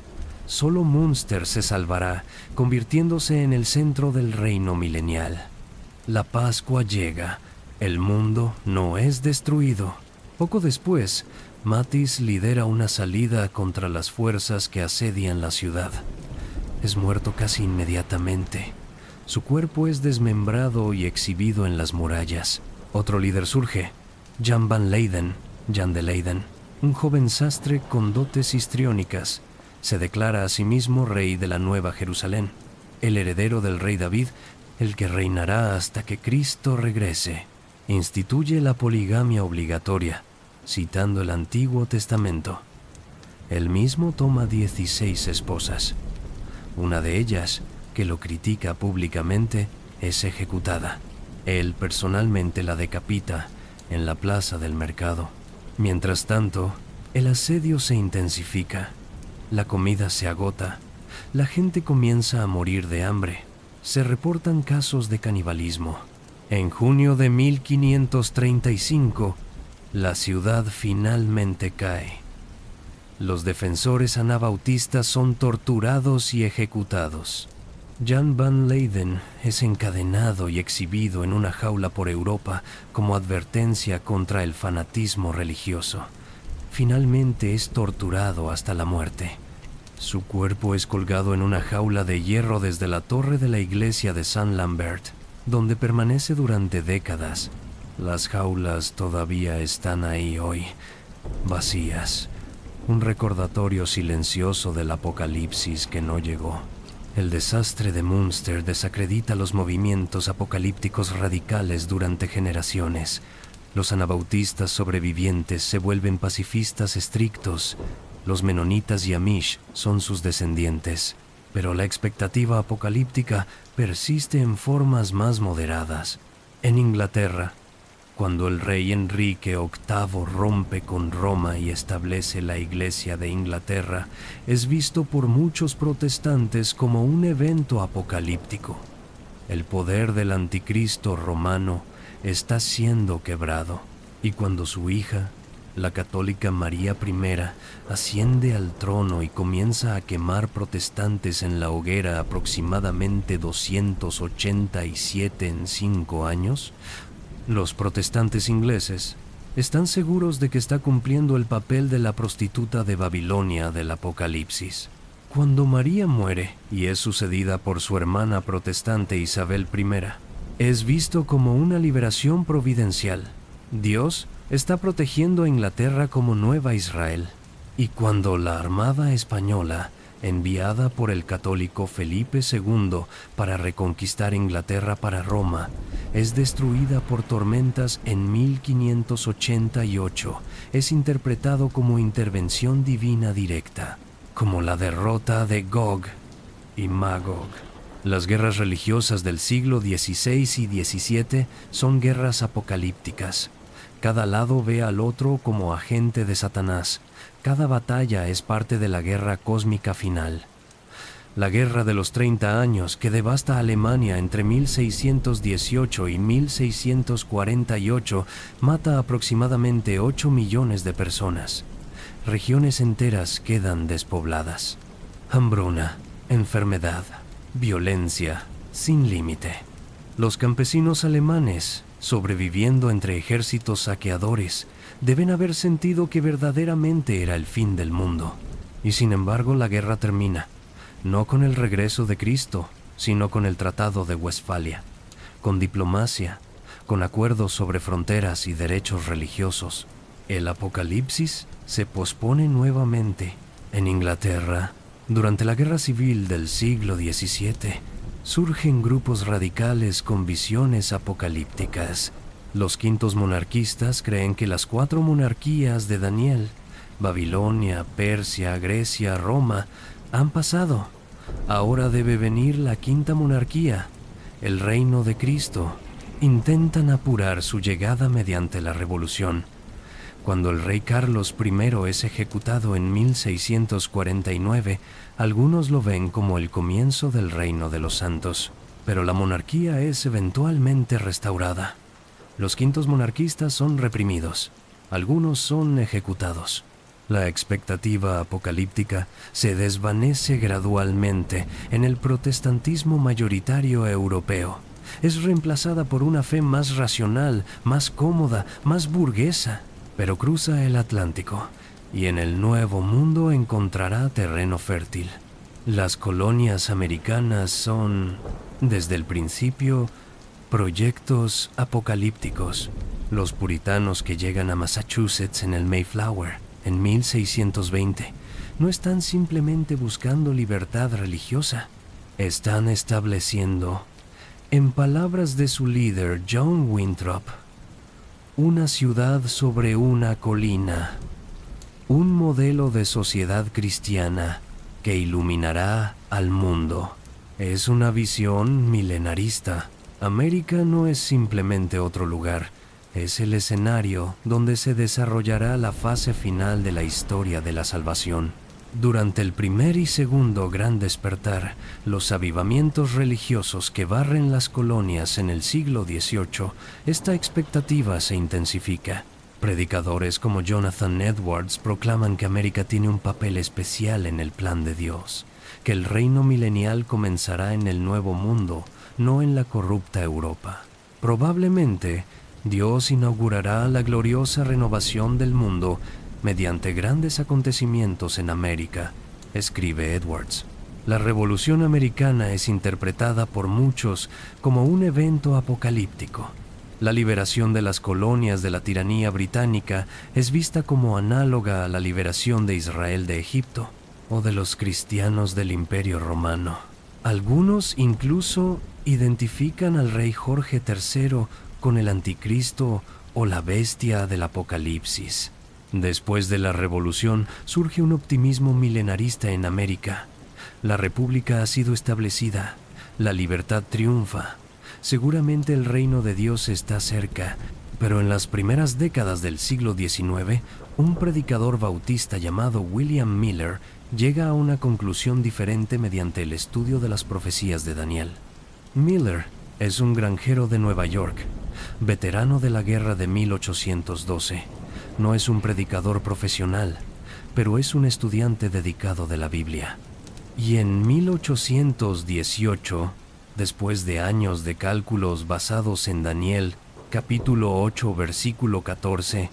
Solo Münster se salvará, convirtiéndose en el centro del reino milenial. La Pascua llega, el mundo no es destruido. Poco después, Matthias lidera una salida contra las fuerzas que asedian la ciudad. Es muerto casi inmediatamente. Su cuerpo es desmembrado y exhibido en las murallas. Otro líder surge, Jan de Leyden, un joven sastre con dotes histriónicas. Se declara a sí mismo rey de la Nueva Jerusalén, el heredero del rey David, el que reinará hasta que Cristo regrese. Instituye la poligamia obligatoria, citando el Antiguo Testamento. Él mismo toma 16 esposas. Una de ellas, que lo critica públicamente, es ejecutada. Él personalmente la decapita en la plaza del mercado. Mientras tanto, el asedio se intensifica. La comida se agota. La gente comienza a morir de hambre. Se reportan casos de canibalismo. En junio de 1535, la ciudad finalmente cae. Los defensores anabautistas son torturados y ejecutados. Jan van Leyden es encadenado y exhibido en una jaula por Europa como advertencia contra el fanatismo religioso. finalmente es torturado hasta la muerte. Su cuerpo es colgado en una jaula de hierro desde la torre de la iglesia de San Lambert, donde permanece durante décadas. Las jaulas todavía están ahí hoy, vacías. Un recordatorio silencioso del apocalipsis que no llegó. El desastre de Münster desacredita los movimientos apocalípticos radicales durante generaciones. Los anabautistas sobrevivientes se vuelven pacifistas estrictos. Los menonitas y amish son sus descendientes. Pero la expectativa apocalíptica persiste en formas más moderadas. En Inglaterra, cuando el rey Enrique VIII rompe con Roma y establece la Iglesia de Inglaterra, es visto por muchos protestantes como un evento apocalíptico. El poder del anticristo romano está siendo quebrado, y cuando su hija, la católica María I, asciende al trono y comienza a quemar protestantes en la hoguera aproximadamente 287 en 5 años, los protestantes ingleses están seguros de que está cumpliendo el papel de la prostituta de Babilonia del Apocalipsis. Cuando María muere y es sucedida por su hermana protestante Isabel I, es visto como una liberación providencial. Dios está protegiendo a Inglaterra como Nueva Israel. Y cuando la Armada Española, enviada por el católico Felipe II para reconquistar Inglaterra para Roma, es destruida por tormentas en 1588, es interpretado como intervención divina directa, como la derrota de Gog y Magog. Las guerras religiosas del siglo XVI y XVII son guerras apocalípticas. Cada lado ve al otro como agente de Satanás. Cada batalla es parte de la guerra cósmica final. La Guerra de los 30 años, que devasta Alemania entre 1618 y 1648, mata aproximadamente 8 millones de personas. Regiones enteras quedan despobladas. Hambruna, enfermedad, violencia, sin límite. Los campesinos alemanes, sobreviviendo entre ejércitos saqueadores, deben haber sentido que verdaderamente era el fin del mundo. Y sin embargo la guerra termina, no con el regreso de Cristo, sino con el Tratado de Westfalia, con diplomacia, con acuerdos sobre fronteras y derechos religiosos. El apocalipsis se pospone nuevamente. En Inglaterra, durante la Guerra Civil del siglo XVII, surgen grupos radicales con visiones apocalípticas. Los quintos monarquistas creen que las 4 monarquías de Daniel, Babilonia, Persia, Grecia, Roma, han pasado. Ahora debe venir la 5ª monarquía, el reino de Cristo. Intentan apurar su llegada mediante la revolución. Cuando el rey Carlos I es ejecutado en 1649, algunos lo ven como el comienzo del reino de los santos, pero la monarquía es eventualmente restaurada. Los quintos monarquistas son reprimidos, algunos son ejecutados. La expectativa apocalíptica se desvanece gradualmente en el protestantismo mayoritario europeo. Es reemplazada por una fe más racional, más cómoda, más burguesa, pero cruza el Atlántico y en el Nuevo Mundo encontrará terreno fértil. Las colonias americanas son, desde el principio, proyectos apocalípticos. Los puritanos que llegan a Massachusetts en el Mayflower en 1620 no están simplemente buscando libertad religiosa, están estableciendo, en palabras de su líder John Winthrop, una ciudad sobre una colina, un modelo de sociedad cristiana que iluminará al mundo. Es una visión milenarista. América no es simplemente otro lugar, es el escenario donde se desarrollará la fase final de la historia de la salvación. Durante el primer y segundo gran despertar, los avivamientos religiosos que barren las colonias en el siglo XVIII, esta expectativa se intensifica. Predicadores como Jonathan Edwards proclaman que América tiene un papel especial en el plan de Dios, que el reino milenial comenzará en el Nuevo Mundo, no en la corrupta Europa. Probablemente, Dios inaugurará la gloriosa renovación del mundo mediante grandes acontecimientos en América, escribe Edwards. La Revolución Americana es interpretada por muchos como un evento apocalíptico. La liberación de las colonias de la tiranía británica es vista como análoga a la liberación de Israel de Egipto o de los cristianos del Imperio Romano. Algunos incluso identifican al rey Jorge III con el anticristo o la bestia del Apocalipsis. Después de la Revolución surge un optimismo milenarista en América. La República ha sido establecida, la libertad triunfa. Seguramente el reino de Dios está cerca, pero en las primeras décadas del siglo XIX, un predicador bautista llamado William Miller llega a una conclusión diferente mediante el estudio de las profecías de Daniel. Miller es un granjero de Nueva York, veterano de la guerra de 1812. No es un predicador profesional, pero es un estudiante dedicado de la Biblia. Y en 1818, después de años de cálculos basados en Daniel, capítulo 8, versículo 14,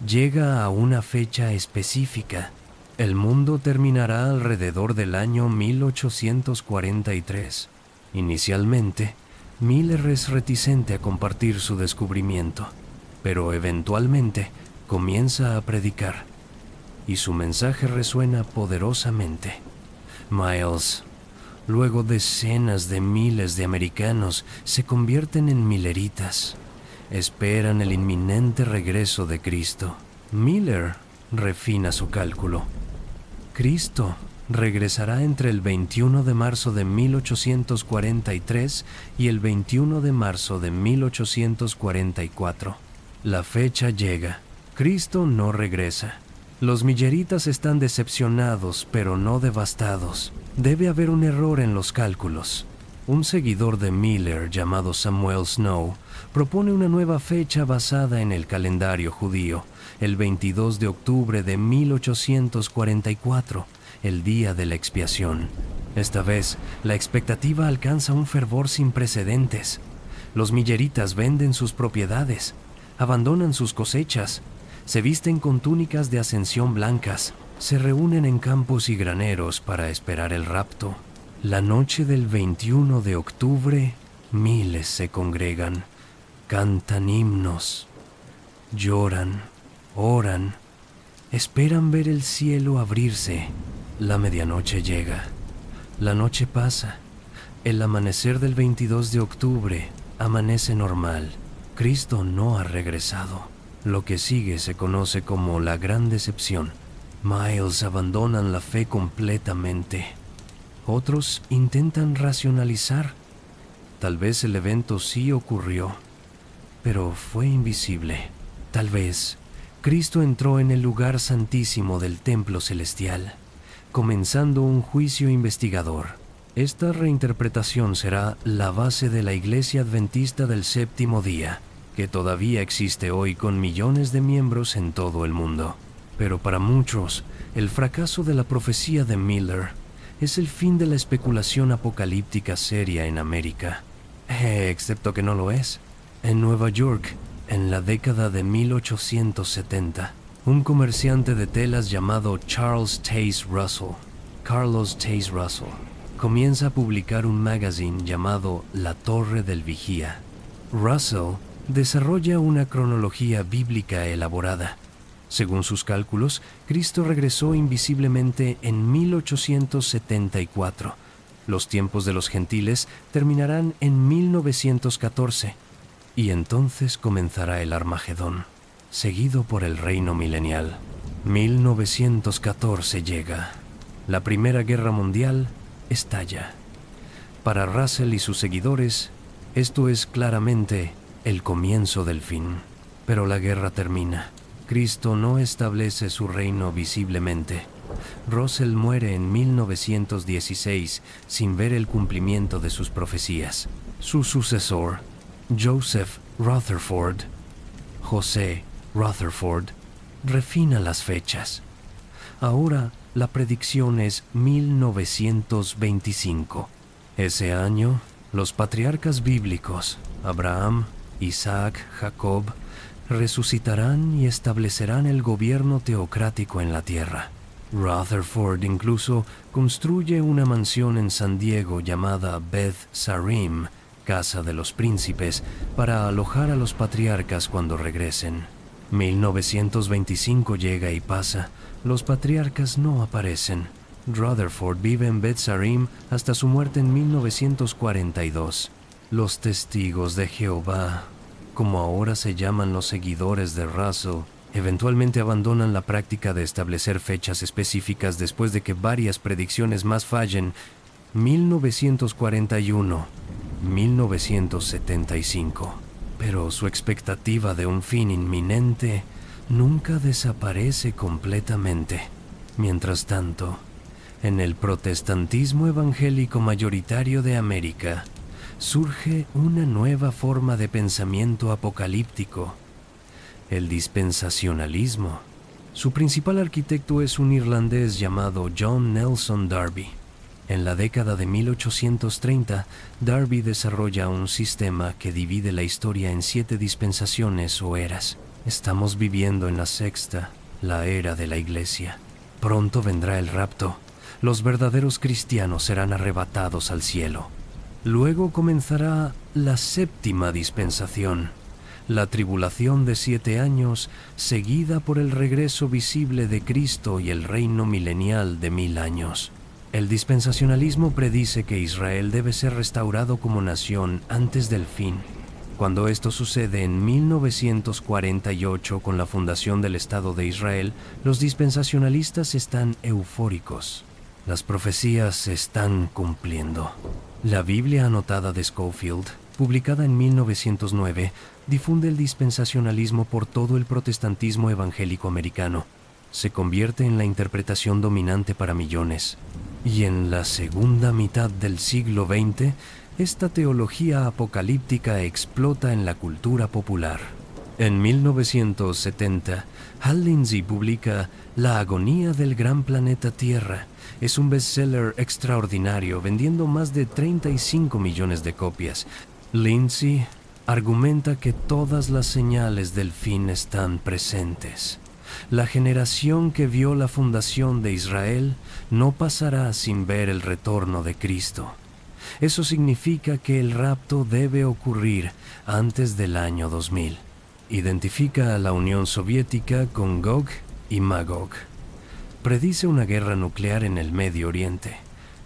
llega a una fecha específica. El mundo terminará alrededor del año 1843. Inicialmente, Miller es reticente a compartir su descubrimiento, pero eventualmente comienza a predicar, y su mensaje resuena poderosamente. Miles, luego decenas de miles de americanos se convierten en milleritas. Esperan el inminente regreso de Cristo. Miller refina su cálculo. Cristo regresará entre el 21 de marzo de 1843 y el 21 de marzo de 1844. La fecha llega. Cristo no regresa. Los milleritas están decepcionados, pero no devastados. Debe haber un error en los cálculos. Un seguidor de Miller, llamado Samuel Snow, propone una nueva fecha basada en el calendario judío, el 22 de octubre de 1844, el día de la expiación. Esta vez, la expectativa alcanza un fervor sin precedentes. Los milleritas venden sus propiedades, abandonan sus cosechas, se visten con túnicas de ascensión blancas, se reúnen en campos y graneros para esperar el rapto. La noche del 21 de octubre, miles se congregan, cantan himnos, lloran, oran, esperan ver el cielo abrirse. La medianoche llega, la noche pasa, el amanecer del 22 de octubre amanece normal. Cristo no ha regresado. Lo que sigue se conoce como la gran decepción. Miles abandonan la fe completamente. Otros intentan racionalizar. Tal vez el evento sí ocurrió, pero fue invisible. Tal vez Cristo entró en el lugar santísimo del templo celestial, comenzando un juicio investigador. Esta reinterpretación será la base de la Iglesia Adventista del Séptimo Día, que todavía existe hoy con millones de miembros en todo el mundo. Pero para muchos, el fracaso de la profecía de Miller es el fin de la especulación apocalíptica seria en América. Excepto que no lo es. En Nueva York, en la década de 1870, un comerciante de telas llamado Carlos Taze Russell, comienza a publicar un magazine llamado La Torre del Vigía. Russell desarrolla una cronología bíblica elaborada. Según sus cálculos, Cristo regresó invisiblemente en 1874. Los tiempos de los gentiles terminarán en 1914, y entonces comenzará el Armagedón, seguido por el reino milenial. 1914 llega. La Primera Guerra Mundial estalla. Para Russell y sus seguidores, esto es claramente el comienzo del fin. Pero la guerra termina. Cristo no establece su reino visiblemente. Russell muere en 1916 sin ver el cumplimiento de sus profecías. Su sucesor, José Rutherford, refina las fechas. Ahora la predicción es 1925. Ese año, los patriarcas bíblicos, Abraham, Isaac, Jacob, resucitarán y establecerán el gobierno teocrático en la tierra. Rutherford incluso construye una mansión en San Diego llamada Beth Sarim, Casa de los Príncipes, para alojar a los patriarcas cuando regresen. 1925 llega y pasa. Los patriarcas no aparecen. Rutherford vive en Beth Sarim hasta su muerte en 1942. Los testigos de Jehová, como ahora se llaman los seguidores de Russell, eventualmente abandonan la práctica de establecer fechas específicas después de que varias predicciones más fallen. 1941, 1975. Pero su expectativa de un fin inminente nunca desaparece completamente. Mientras tanto, en el protestantismo evangélico mayoritario de América, surge una nueva forma de pensamiento apocalíptico: el dispensacionalismo. Su principal arquitecto es un irlandés llamado John Nelson Darby. En la década de 1830, Darby desarrolla un sistema que divide la historia en 7 dispensaciones o eras. Estamos viviendo en la sexta, la era de la Iglesia. Pronto vendrá el rapto. Los verdaderos cristianos serán arrebatados al cielo. Luego comenzará la séptima dispensación, la tribulación de 7 años, seguida por el regreso visible de Cristo y el reino milenial de 1000 años. El dispensacionalismo predice que Israel debe ser restaurado como nación antes del fin. Cuando esto sucede en 1948 con la fundación del Estado de Israel, los dispensacionalistas están eufóricos. Las profecías se están cumpliendo. La Biblia anotada de Scofield, publicada en 1909, difunde el dispensacionalismo por todo el protestantismo evangélico americano. Se convierte en la interpretación dominante para millones. Y en la segunda mitad del siglo XX, esta teología apocalíptica explota en la cultura popular. En 1970, Hal Lindsey publica La agonía del gran planeta Tierra. Es un bestseller extraordinario, vendiendo más de 35 millones de copias. Lindsey argumenta que todas las señales del fin están presentes. La generación que vio la fundación de Israel no pasará sin ver el retorno de Cristo. Eso significa que el rapto debe ocurrir antes del año 2000. Identifica a la Unión Soviética con Gog y Magog. Predice una guerra nuclear en el Medio Oriente.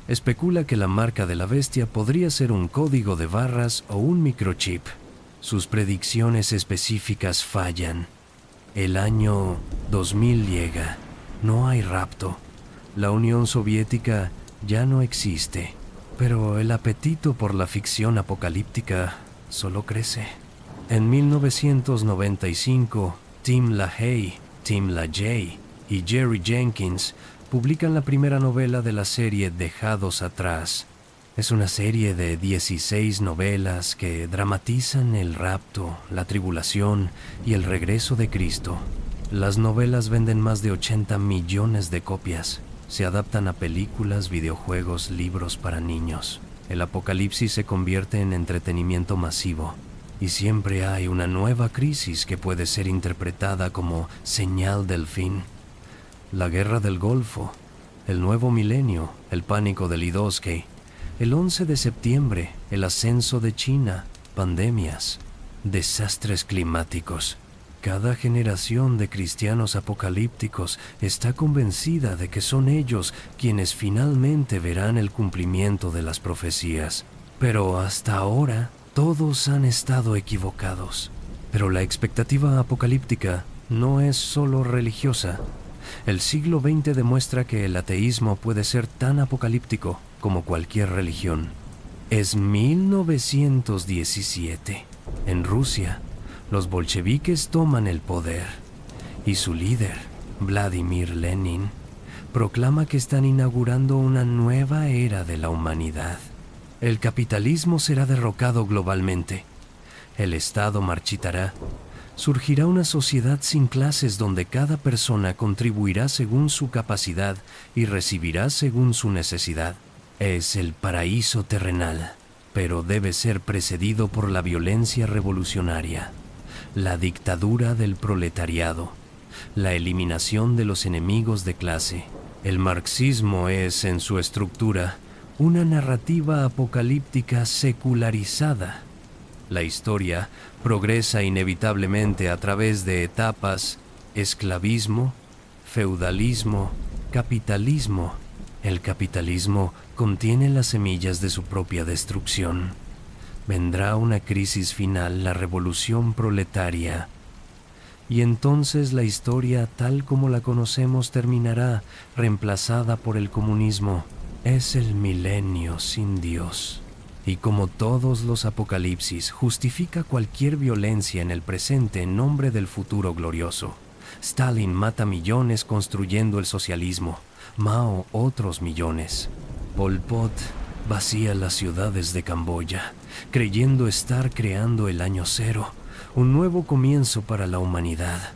Especula que la marca de la bestia podría ser un código de barras o un microchip. Sus predicciones específicas fallan. El año 2000 llega. No hay rapto. La Unión Soviética ya no existe. Pero el apetito por la ficción apocalíptica solo crece. En 1995, Tim LaHaye, Tim LaJay y Jerry Jenkins publican la primera novela de la serie Dejados Atrás. Es una serie de 16 novelas que dramatizan el rapto, la tribulación y el regreso de Cristo. Las novelas venden más de 80 millones de copias. Se adaptan a películas, videojuegos, libros para niños. El apocalipsis se convierte en entretenimiento masivo. Y siempre hay una nueva crisis que puede ser interpretada como señal del fin. La guerra del Golfo, el nuevo milenio, el pánico del I-2K, el 11 de septiembre, el ascenso de China, pandemias, desastres climáticos. Cada generación de cristianos apocalípticos está convencida de que son ellos quienes finalmente verán el cumplimiento de las profecías. Pero hasta ahora, todos han estado equivocados. Pero la expectativa apocalíptica no es solo religiosa. El siglo XX demuestra que el ateísmo puede ser tan apocalíptico como cualquier religión. Es 1917. En Rusia, los bolcheviques toman el poder y su líder, Vladimir Lenin, proclama que están inaugurando una nueva era de la humanidad. El capitalismo será derrocado globalmente. El Estado marchitará. Surgirá una sociedad sin clases donde cada persona contribuirá según su capacidad y recibirá según su necesidad. Es el paraíso terrenal, pero debe ser precedido por la violencia revolucionaria. la dictadura del proletariado, la eliminación de los enemigos de clase. El marxismo es, en su estructura, una narrativa apocalíptica secularizada. La historia progresa inevitablemente a través de etapas: esclavismo, feudalismo, capitalismo. El capitalismo contiene las semillas de su propia destrucción. Vendrá una crisis final, la revolución proletaria. Y entonces la historia tal como la conocemos terminará, reemplazada por el comunismo. Es el milenio sin Dios. Y como todos los apocalipsis, justifica cualquier violencia en el presente en nombre del futuro glorioso. Stalin mata millones construyendo el socialismo. Mao otros millones. Pol Pot vacía las ciudades de Camboya, creyendo estar creando el año cero, un nuevo comienzo para la humanidad.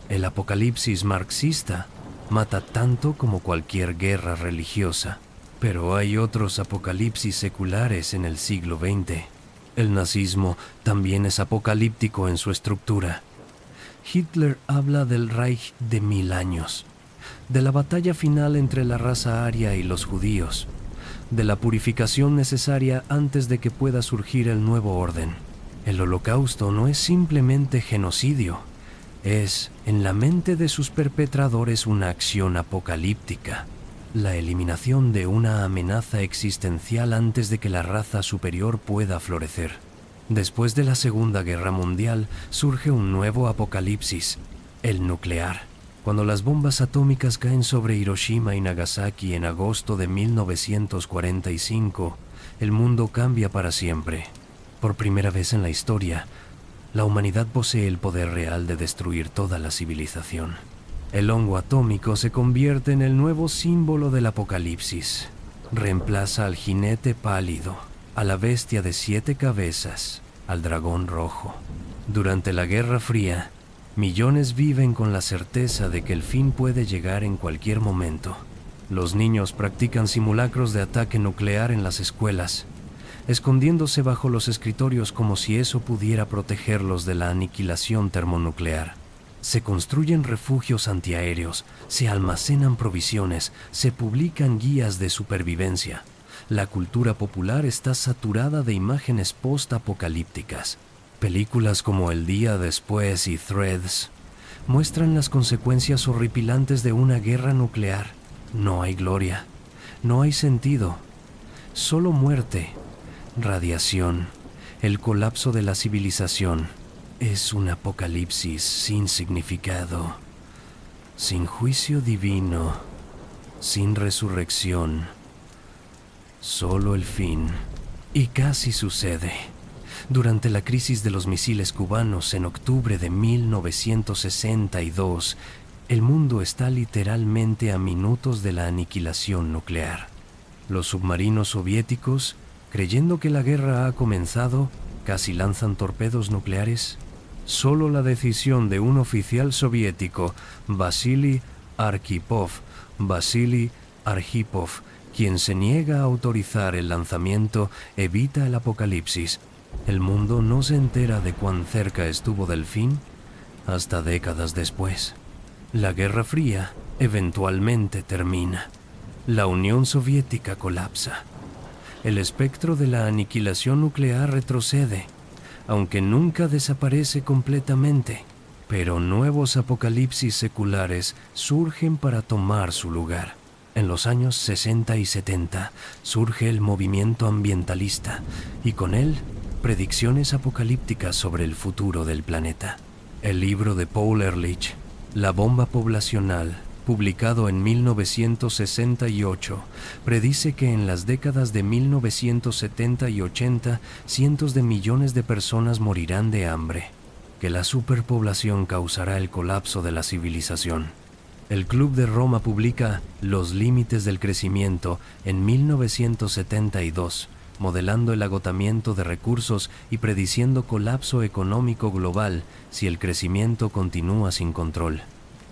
El apocalipsis marxista mata tanto como cualquier guerra religiosa. Pero hay otros apocalipsis seculares en el siglo XX. El nazismo también es apocalíptico en su estructura. Hitler habla del Reich de 1000 años, de la batalla final entre la raza aria y los judíos, de la purificación necesaria antes de que pueda surgir el nuevo orden. El Holocausto no es simplemente genocidio, es, en la mente de sus perpetradores, una acción apocalíptica. La eliminación de una amenaza existencial antes de que la raza superior pueda florecer. Después de la Segunda Guerra Mundial surge un nuevo apocalipsis, el nuclear. Cuando las bombas atómicas caen sobre Hiroshima y Nagasaki en agosto de 1945, el mundo cambia para siempre. Por primera vez en la historia, la humanidad posee el poder real de destruir toda la civilización. El hongo atómico se convierte en el nuevo símbolo del apocalipsis. Reemplaza al jinete pálido, a la bestia de 7 cabezas, al dragón rojo. Durante la Guerra Fría, millones viven con la certeza de que el fin puede llegar en cualquier momento. Los niños practican simulacros de ataque nuclear en las escuelas, escondiéndose bajo los escritorios como si eso pudiera protegerlos de la aniquilación termonuclear. Se construyen refugios antiaéreos, se almacenan provisiones, se publican guías de supervivencia. La cultura popular está saturada de imágenes post-apocalípticas. Películas como El Día Después y Threads muestran las consecuencias horripilantes de una guerra nuclear. No hay gloria, no hay sentido, solo muerte, radiación, el colapso de la civilización. Es un apocalipsis sin significado, sin juicio divino, sin resurrección, solo el fin. Y casi sucede. Durante la crisis de los misiles cubanos en octubre de 1962, el mundo está literalmente a minutos de la aniquilación nuclear. Los submarinos soviéticos, creyendo que la guerra ha comenzado, casi lanzan torpedos nucleares. Solo la decisión de un oficial soviético, Vasily Arkhipov, quien se niega a autorizar el lanzamiento, evita el apocalipsis. El mundo no se entera de cuán cerca estuvo del fin hasta décadas después. La Guerra Fría eventualmente termina. La Unión Soviética colapsa. El espectro de la aniquilación nuclear retrocede, aunque nunca desaparece completamente, pero nuevos apocalipsis seculares surgen para tomar su lugar. En los años 60 y 70 surge el movimiento ambientalista y con él predicciones apocalípticas sobre el futuro del planeta. El libro de Paul Ehrlich, La bomba poblacional, publicado en 1968, predice que en las décadas de 1970 y 80 cientos de millones de personas morirán de hambre, que la superpoblación causará el colapso de la civilización. El Club de Roma publica Los límites del crecimiento en 1972, modelando el agotamiento de recursos y prediciendo colapso económico global si el crecimiento continúa sin control.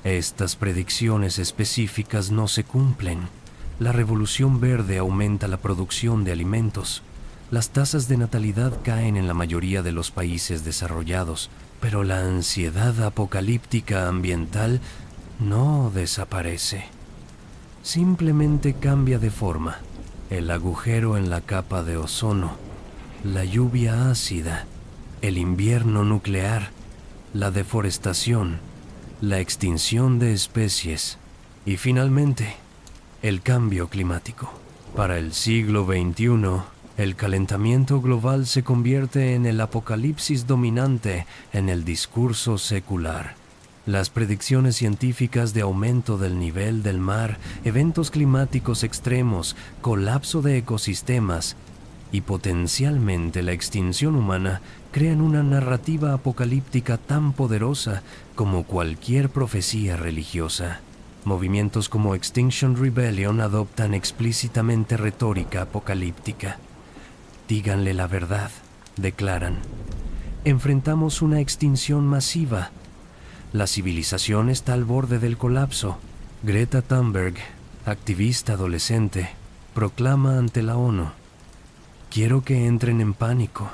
Estas predicciones específicas no se cumplen. La revolución verde aumenta la producción de alimentos. Las tasas de natalidad caen en la mayoría de los países desarrollados, Pero la ansiedad apocalíptica ambiental no desaparece. Simplemente cambia de forma. El agujero en la capa de ozono, la lluvia ácida, el invierno nuclear, la deforestación, la extinción de especies y finalmente el cambio climático. Para el siglo XXI, el calentamiento global se convierte en el apocalipsis dominante en el discurso secular. Las predicciones científicas de aumento del nivel del mar, eventos climáticos extremos, colapso de ecosistemas y potencialmente la extinción humana crean una narrativa apocalíptica tan poderosa como cualquier profecía religiosa. Movimientos como Extinction Rebellion adoptan explícitamente retórica apocalíptica. Díganle la verdad, declaran. Enfrentamos una extinción masiva. La civilización está al borde del colapso. Greta Thunberg, activista adolescente, proclama ante la ONU: quiero que entren en pánico.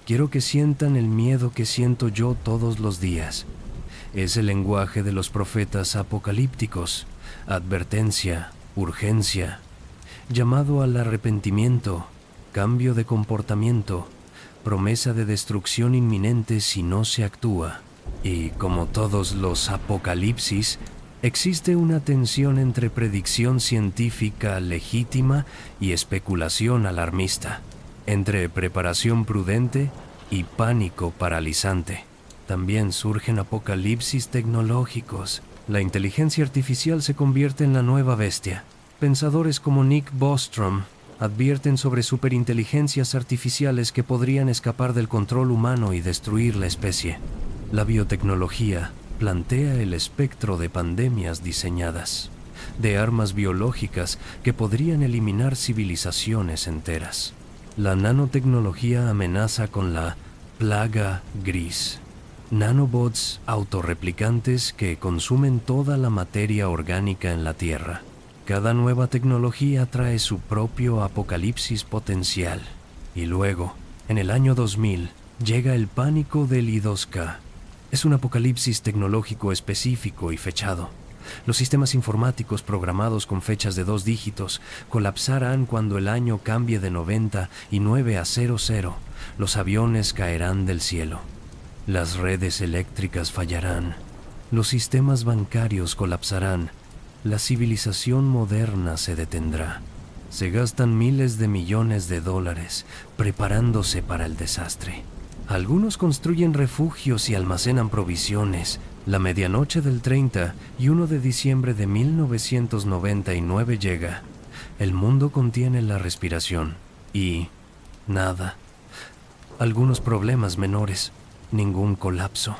Quiero que sientan el miedo que siento yo todos los días. Es el lenguaje de los profetas apocalípticos. Advertencia, urgencia, llamado al arrepentimiento, cambio de comportamiento, promesa de destrucción inminente si no se actúa. Y como todos los apocalipsis, existe una tensión entre predicción científica legítima y especulación alarmista, entre preparación prudente y pánico paralizante. También surgen apocalipsis tecnológicos. La inteligencia artificial se convierte en la nueva bestia. Pensadores como Nick Bostrom advierten sobre superinteligencias artificiales que podrían escapar del control humano y destruir la especie. La biotecnología plantea el espectro de pandemias diseñadas, de armas biológicas que podrían eliminar civilizaciones enteras. La nanotecnología amenaza con la plaga gris. Nanobots autorreplicantes que consumen toda la materia orgánica en la Tierra. Cada nueva tecnología trae su propio apocalipsis potencial. Y luego, en el año 2000, llega el pánico del I2K. Es un apocalipsis tecnológico específico y fechado. Los sistemas informáticos programados con fechas de 2 dígitos colapsarán cuando el año cambie de 99 a 00. Los aviones caerán del cielo. Las redes eléctricas fallarán. Los sistemas bancarios colapsarán. La civilización moderna se detendrá. Se gastan miles de millones de dólares preparándose para el desastre. Algunos construyen refugios y almacenan provisiones. La medianoche del 30 y 1 de diciembre de 1999 llega. El mundo contiene la respiración y nada. Algunos problemas menores, ningún colapso.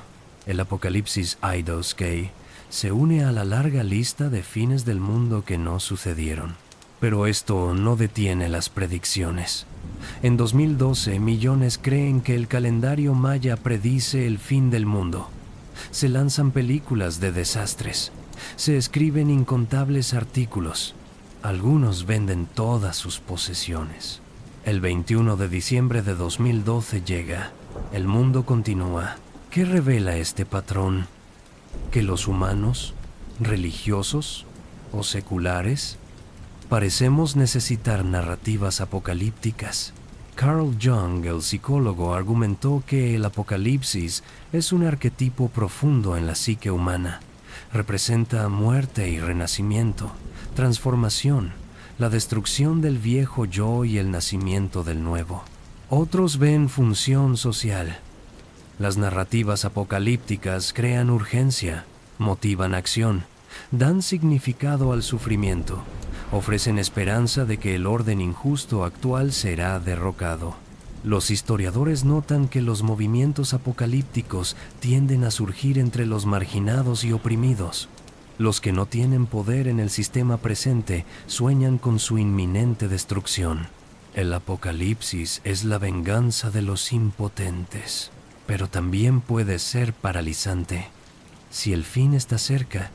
El apocalipsis I2K se une a la larga lista de fines del mundo que no sucedieron. Pero esto no detiene las predicciones. En 2012, millones creen que el calendario maya predice el fin del mundo. Se lanzan películas de desastres. Se escriben incontables artículos. Algunos venden todas sus posesiones. El 21 de diciembre de 2012 llega. El mundo continúa. ¿Qué revela este patrón? ¿Que los humanos, religiosos o seculares, parecemos necesitar narrativas apocalípticas? Carl Jung, el psicólogo, argumentó que el apocalipsis es un arquetipo profundo en la psique humana. Representa muerte y renacimiento, transformación, la destrucción del viejo yo y el nacimiento del nuevo. Otros ven función social. Las narrativas apocalípticas crean urgencia, motivan acción, dan significado al sufrimiento, ofrecen esperanza de que el orden injusto actual será derrocado. Los historiadores notan que los movimientos apocalípticos tienden a surgir entre los marginados y oprimidos. Los que no tienen poder en el sistema presente sueñan con su inminente destrucción. El apocalipsis es la venganza de los impotentes, pero también puede ser paralizante. Si el fin está cerca,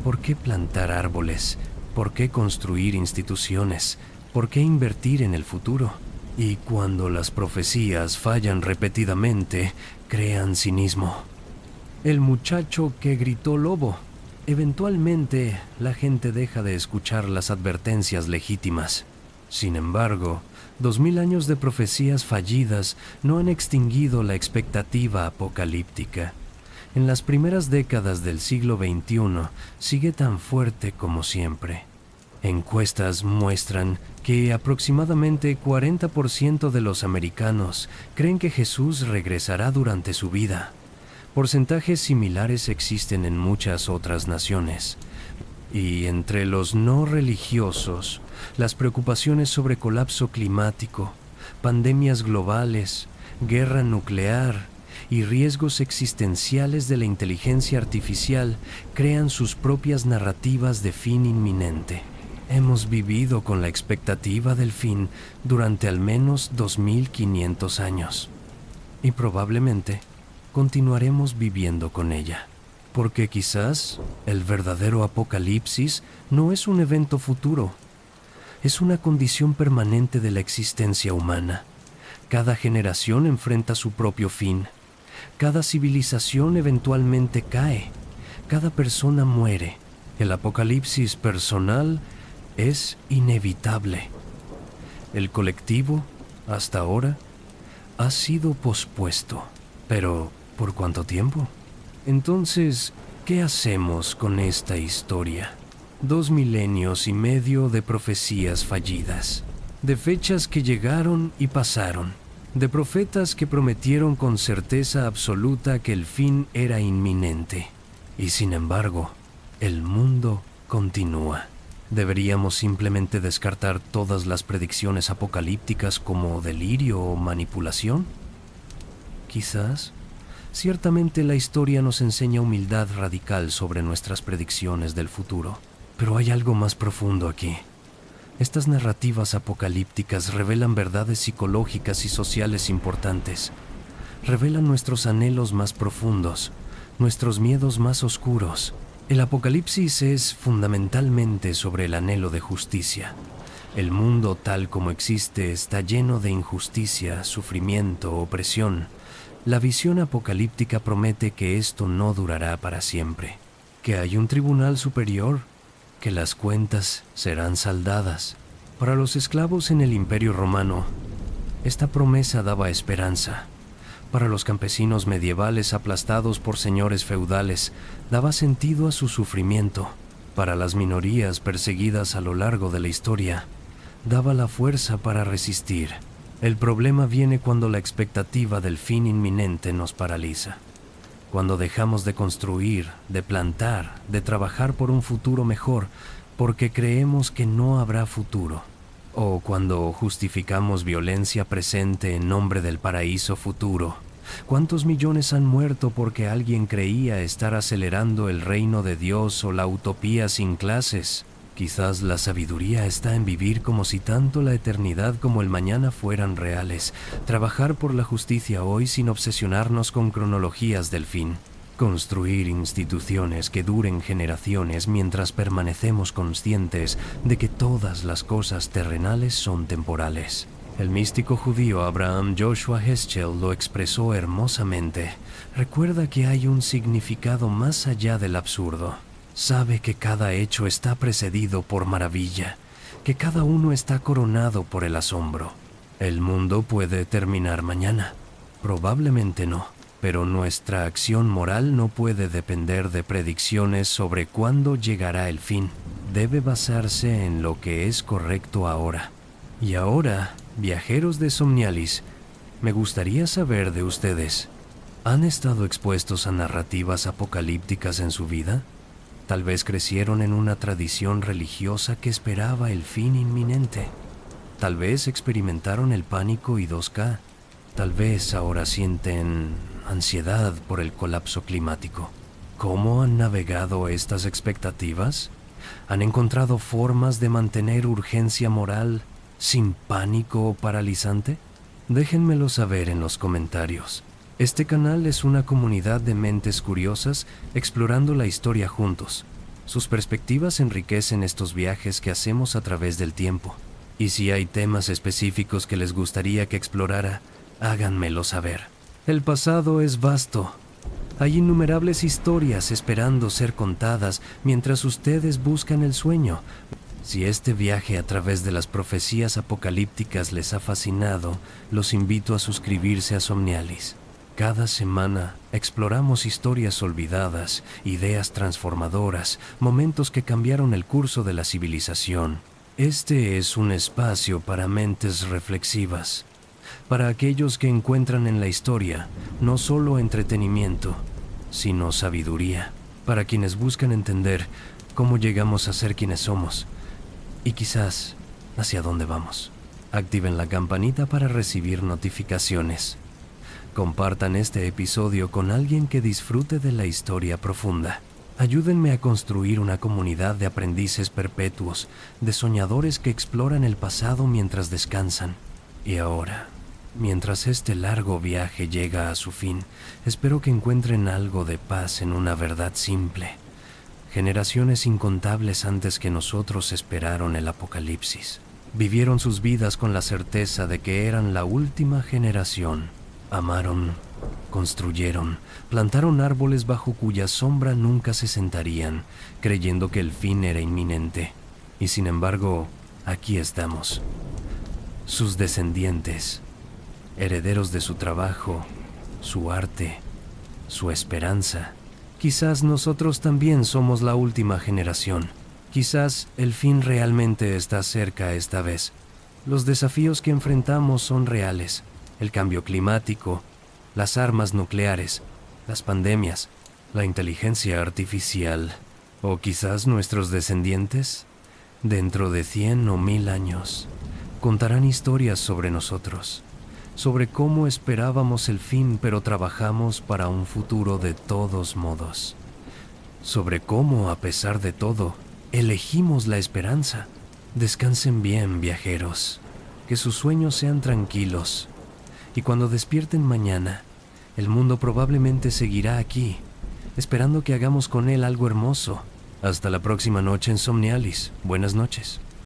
¿por qué plantar árboles? ¿Por qué construir instituciones? ¿Por qué invertir en el futuro? Y cuando las profecías fallan repetidamente, crean cinismo. El muchacho que gritó lobo. Eventualmente, la gente deja de escuchar las advertencias legítimas. Sin embargo, 2000 años de profecías fallidas no han extinguido la expectativa apocalíptica. En las primeras décadas del siglo XXI sigue tan fuerte como siempre. Encuestas muestran que aproximadamente 40% de los americanos creen que Jesús regresará durante su vida. Porcentajes similares existen en muchas otras naciones. Y entre los no religiosos, las preocupaciones sobre colapso climático, pandemias globales, guerra nuclear y riesgos existenciales de la inteligencia artificial crean sus propias narrativas de fin inminente. Hemos vivido con la expectativa del fin durante al menos 2500 años. Y probablemente continuaremos viviendo con ella. Porque quizás el verdadero apocalipsis no es un evento futuro, es una condición permanente de la existencia humana. Cada generación enfrenta su propio fin, cada civilización eventualmente cae, cada persona muere. El apocalipsis personal es inevitable. El colectivo, hasta ahora, ha sido pospuesto. Pero, ¿por cuánto tiempo? Entonces, ¿qué hacemos con esta historia? 2 milenios y medio de profecías fallidas, de fechas que llegaron y pasaron, de profetas que prometieron con certeza absoluta que el fin era inminente. Y sin embargo, el mundo continúa. ¿Deberíamos simplemente descartar todas las predicciones apocalípticas como delirio o manipulación? Quizás. Ciertamente la historia nos enseña humildad radical sobre nuestras predicciones del futuro. Pero hay algo más profundo aquí. Estas narrativas apocalípticas revelan verdades psicológicas y sociales importantes. Revelan nuestros anhelos más profundos, nuestros miedos más oscuros. El apocalipsis es fundamentalmente sobre el anhelo de justicia. El mundo tal como existe está lleno de injusticia, sufrimiento, opresión. La visión apocalíptica promete que esto no durará para siempre, que hay un tribunal superior, que las cuentas serán saldadas. Para los esclavos en el Imperio Romano, esta promesa daba esperanza. Para los campesinos medievales aplastados por señores feudales, daba sentido a su sufrimiento. Para las minorías perseguidas a lo largo de la historia, daba la fuerza para resistir. El problema viene cuando la expectativa del fin inminente nos paraliza. Cuando dejamos de construir, de plantar, de trabajar por un futuro mejor, porque creemos que no habrá futuro. O cuando justificamos violencia presente en nombre del paraíso futuro. ¿Cuántos millones han muerto porque alguien creía estar acelerando el reino de Dios o la utopía sin clases? Quizás la sabiduría está en vivir como si tanto la eternidad como el mañana fueran reales, trabajar por la justicia hoy sin obsesionarnos con cronologías del fin, construir instituciones que duren generaciones mientras permanecemos conscientes de que todas las cosas terrenales son temporales. El místico judío Abraham Joshua Heschel lo expresó hermosamente. Recuerda que hay un significado más allá del absurdo. Sabe que cada hecho está precedido por maravilla, que cada uno está coronado por el asombro. El mundo puede terminar mañana. Probablemente no, pero nuestra acción moral no puede depender de predicciones sobre cuándo llegará el fin. Debe basarse en lo que es correcto ahora. Y ahora, viajeros de Somnialis, me gustaría saber de ustedes. ¿Han estado expuestos a narrativas apocalípticas en su vida? Tal vez crecieron en una tradición religiosa que esperaba el fin inminente. Tal vez experimentaron el pánico y 2K. Tal vez ahora sienten ansiedad por el colapso climático. ¿Cómo han navegado estas expectativas? ¿Han encontrado formas de mantener urgencia moral sin pánico paralizante? Déjenmelo saber en los comentarios. Este canal es una comunidad de mentes curiosas explorando la historia juntos. Sus perspectivas enriquecen estos viajes que hacemos a través del tiempo. Y si hay temas específicos que les gustaría que explorara, háganmelo saber. El pasado es vasto. Hay innumerables historias esperando ser contadas mientras ustedes buscan el sueño. Si este viaje a través de las profecías apocalípticas les ha fascinado, los invito a suscribirse a Somnialis. Cada semana exploramos historias olvidadas, ideas transformadoras, momentos que cambiaron el curso de la civilización. Este es un espacio para mentes reflexivas, para aquellos que encuentran en la historia no solo entretenimiento, sino sabiduría, para quienes buscan entender cómo llegamos a ser quienes somos y quizás hacia dónde vamos. Activen la campanita para recibir notificaciones. Compartan este episodio con alguien que disfrute de la historia profunda. Ayúdenme a construir una comunidad de aprendices perpetuos, de soñadores que exploran el pasado mientras descansan. Y ahora, mientras este largo viaje llega a su fin, espero que encuentren algo de paz en una verdad simple. Generaciones incontables antes que nosotros esperaron el apocalipsis. Vivieron sus vidas con la certeza de que eran la última generación. Amaron, construyeron, plantaron árboles bajo cuya sombra nunca se sentarían, creyendo que el fin era inminente. Y sin embargo, aquí estamos, sus descendientes, herederos de su trabajo, su arte, su esperanza. Quizás nosotros también somos la última generación. Quizás el fin realmente está cerca esta vez. Los desafíos que enfrentamos son reales. El cambio climático, las armas nucleares, las pandemias, la inteligencia artificial, o quizás nuestros descendientes, dentro de 100 o 1000 años, contarán historias sobre nosotros, sobre cómo esperábamos el fin pero trabajamos para un futuro de todos modos, sobre cómo, a pesar de todo, elegimos la esperanza. Descansen bien, viajeros, que sus sueños sean tranquilos. Y cuando despierten mañana, el mundo probablemente seguirá aquí, esperando que hagamos con él algo hermoso. Hasta la próxima noche en Somnialis. Buenas noches.